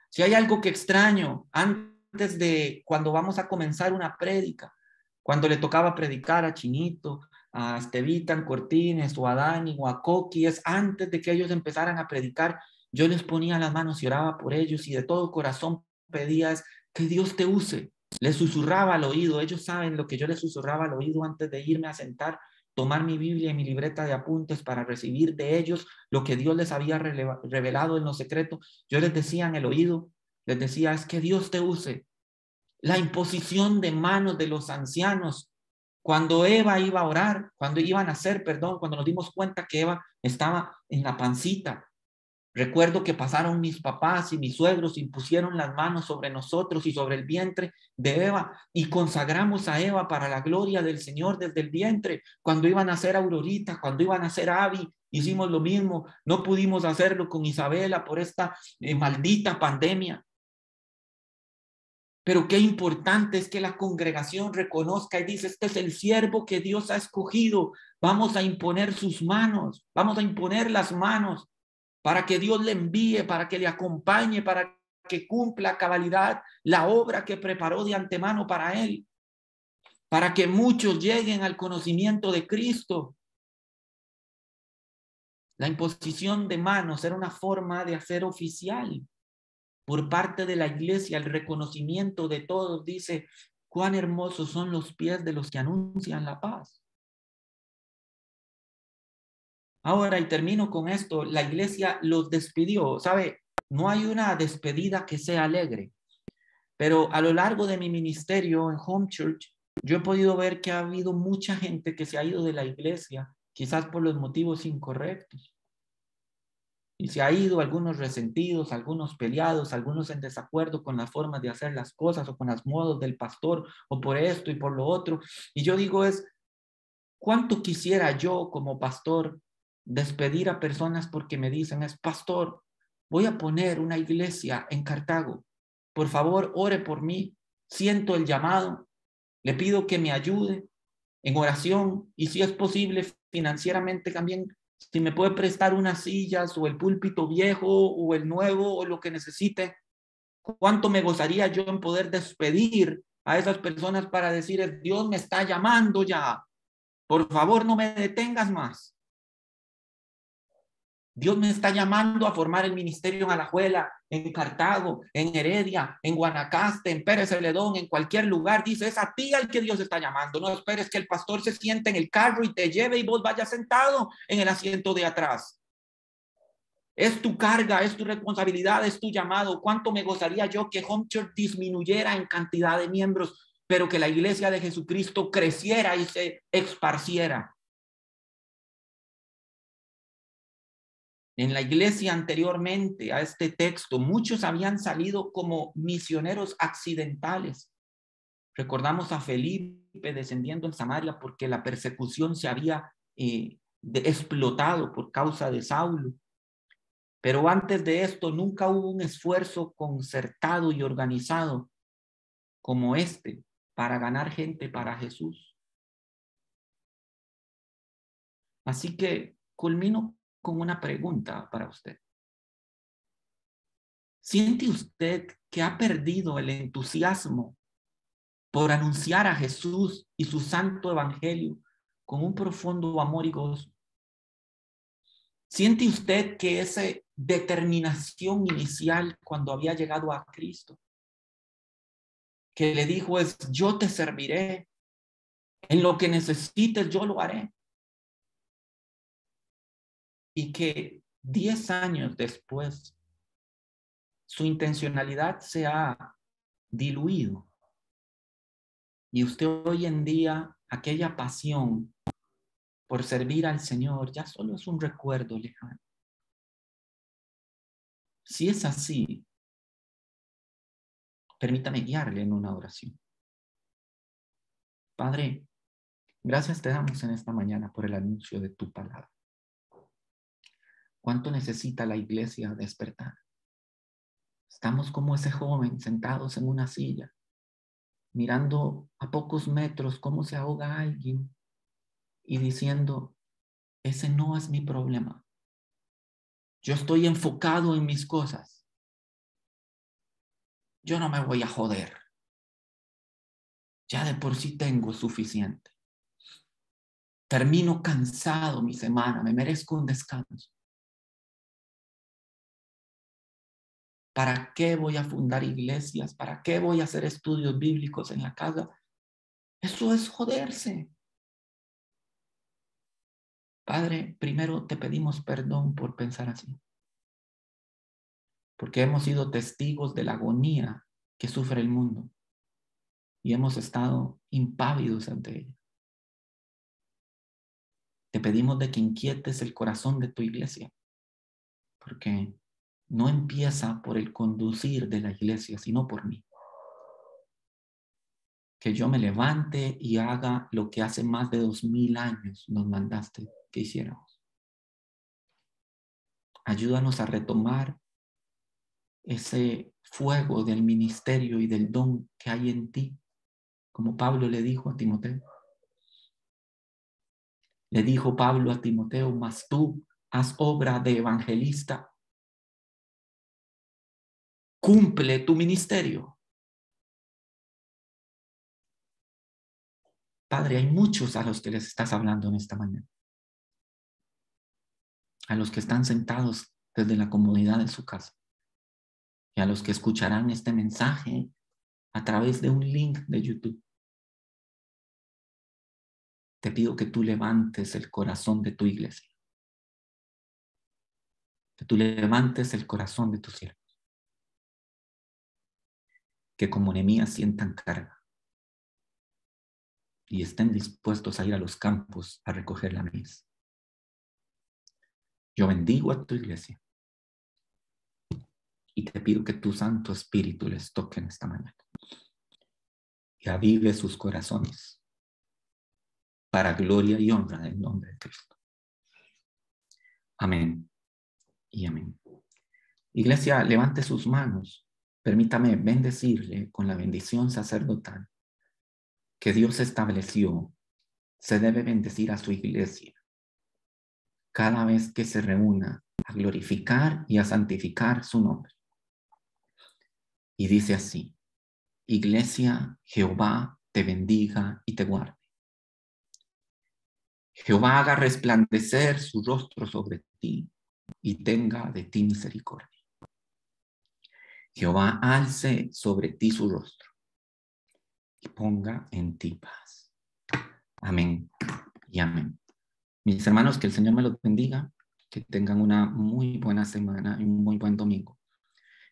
Si hay algo que extraño, antes de cuando vamos a comenzar una prédica, cuando le tocaba predicar a Chinito, a Estevitan Cortines o a Dani o a Coqui, es antes de que ellos empezaran a predicar, yo les ponía las manos y oraba por ellos y de todo corazón pedía que Dios te use. Les susurraba al oído, ellos saben lo que yo les susurraba al oído antes de irme a sentar, tomar mi Biblia y mi libreta de apuntes para recibir de ellos lo que Dios les había revelado en lo secreto. Yo les decía en el oído, les decía, es que Dios te use. La imposición de manos de los ancianos. Cuando Eva iba a orar, cuando iban a hacer, perdón, cuando nos dimos cuenta que Eva estaba en la pancita. Recuerdo que pasaron mis papás y mis suegros, impusieron las manos sobre nosotros y sobre el vientre de Eva y consagramos a Eva para la gloria del Señor desde el vientre. Cuando iban a hacer Aurorita, cuando iban a hacer Abby, hicimos lo mismo. No pudimos hacerlo con Isabela por esta maldita pandemia. Pero qué importante es que la congregación reconozca y dice, este es el siervo que Dios ha escogido. Vamos a imponer sus manos, vamos a imponer las manos para que Dios le envíe, para que le acompañe, para que cumpla a cabalidad la obra que preparó de antemano para él, para que muchos lleguen al conocimiento de Cristo. La imposición de manos era una forma de hacer oficial por parte de la iglesia el reconocimiento de todos. Dice, cuán hermosos son los pies de los que anuncian la paz. Ahora, y termino con esto, la iglesia los despidió. ¿Sabe? No hay una despedida que sea alegre, pero a lo largo de mi ministerio en Home Church, yo he podido ver que ha habido mucha gente que se ha ido de la iglesia, quizás por los motivos incorrectos. Y se ha ido algunos resentidos, algunos peleados, algunos en desacuerdo con las formas de hacer las cosas o con los modos del pastor o por esto y por lo otro. Y yo digo ¿cuánto quisiera yo como pastor despedir a personas porque me dicen, pastor, voy a poner una iglesia en Cartago. Por favor, ore por mí. Siento el llamado. Le pido que me ayude en oración y si es posible financieramente también, si me puede prestar unas sillas o el púlpito viejo o el nuevo o lo que necesite. ¿Cuánto me gozaría yo en poder despedir a esas personas para decir, Dios me está llamando ya? Por favor, no me detengas más. Dios me está llamando a formar el ministerio en Alajuela, en Cartago, en Heredia, en Guanacaste, en Pérez Celedón, en cualquier lugar. Dice, es a ti al que Dios está llamando. No esperes que el pastor se siente en el carro y te lleve y vos vayas sentado en el asiento de atrás. Es tu carga, es tu responsabilidad, es tu llamado. ¿Cuánto me gozaría yo que Home Church disminuyera en cantidad de miembros, pero que la iglesia de Jesucristo creciera y se esparciera? En la iglesia anteriormente a este texto, muchos habían salido como misioneros accidentales. Recordamos a Felipe descendiendo en Samaria porque la persecución se había explotado por causa de Saulo. Pero antes de esto nunca hubo un esfuerzo concertado y organizado como este para ganar gente para Jesús. Así que culmino con una pregunta para usted. ¿Siente usted que ha perdido el entusiasmo por anunciar a Jesús y su santo evangelio con un profundo amor y gozo? ¿Siente usted que esa determinación inicial cuando había llegado a Cristo, que le dijo yo te serviré, en lo que necesites yo lo haré? Y que 10 años después su intencionalidad se ha diluido y usted hoy en día aquella pasión por servir al Señor ya solo es un recuerdo lejano. Si es así, permítame guiarle en una oración. Padre, gracias te damos en esta mañana por el anuncio de tu palabra. ¿Cuánto necesita la iglesia despertar? Estamos como ese joven sentados en una silla, mirando a pocos metros cómo se ahoga alguien y diciendo, ese no es mi problema. Yo estoy enfocado en mis cosas. Yo no me voy a joder. Ya de por sí tengo suficiente. Termino cansado mi semana, me merezco un descanso. ¿Para qué voy a fundar iglesias? ¿Para qué voy a hacer estudios bíblicos en la casa? Eso es joderse. Padre, primero te pedimos perdón por pensar así, porque hemos sido testigos de la agonía que sufre el mundo y hemos estado impávidos ante ella. Te pedimos de que inquietes el corazón de tu iglesia, porque no empieza por el conducir de la iglesia, sino por mí. Que yo me levante y haga lo que hace más de 2000 años nos mandaste que hiciéramos. Ayúdanos a retomar ese fuego del ministerio y del don que hay en ti, como Pablo le dijo a Timoteo. Le dijo Pablo a Timoteo, mas tú haz obra de evangelista, cumple tu ministerio. Padre, hay muchos a los que les estás hablando en esta mañana. a los que están sentados desde la comodidad de su casa y a los que escucharán este mensaje a través de un link de YouTube. Te pido que tú levantes el corazón de tu iglesia, que tú levantes el corazón de tus siervos, que como Nehemías sientan carga y estén dispuestos a ir a los campos a recoger la mies. Yo bendigo a tu iglesia y te pido que tu Santo Espíritu les toque en esta mañana y avive sus corazones para gloria y honra del nombre de Cristo. Amén y amén. Iglesia, levante sus manos. Permítame bendecirle con la bendición sacerdotal que Dios estableció. Se debe bendecir a su iglesia cada vez que se reúna a glorificar y a santificar su nombre. Y dice así: Iglesia, Jehová te bendiga y te guarde. Jehová haga resplandecer su rostro sobre ti y tenga de ti misericordia. Jehová alce sobre ti su rostro y ponga en ti paz. Amén y amén. Mis hermanos, que el Señor me los bendiga, que tengan una muy buena semana y un muy buen domingo.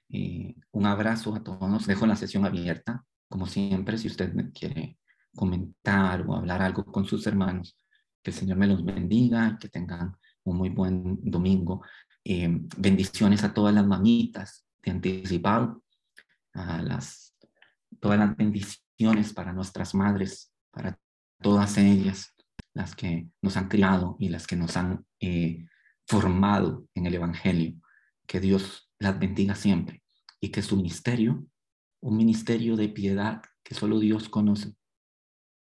Un abrazo a todos. Dejo la sesión abierta, como siempre, si usted me quiere comentar o hablar algo con sus hermanos, que el Señor me los bendiga y que tengan un muy buen domingo. Bendiciones a todas las mamitas de anticipado, todas las bendiciones para nuestras madres, para todas ellas, las que nos han criado y las que nos han formado en el Evangelio. Que Dios las bendiga siempre y que su ministerio, un ministerio de piedad que solo Dios conoce,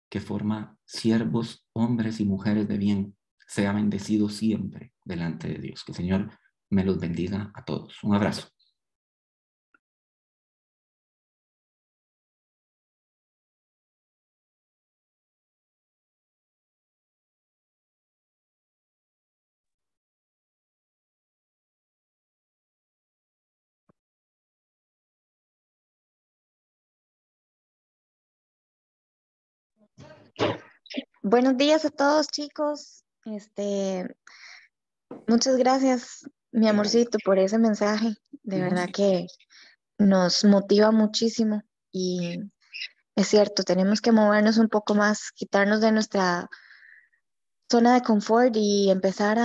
que forma siervos, hombres y mujeres de bien, sea bendecido siempre delante de Dios. Que el Señor me los bendiga a todos. Un abrazo. Buenos días a todos, chicos. Muchas gracias, mi amorcito, por ese mensaje. De verdad que nos motiva muchísimo y es cierto, tenemos que movernos un poco más, quitarnos de nuestra zona de confort y empezar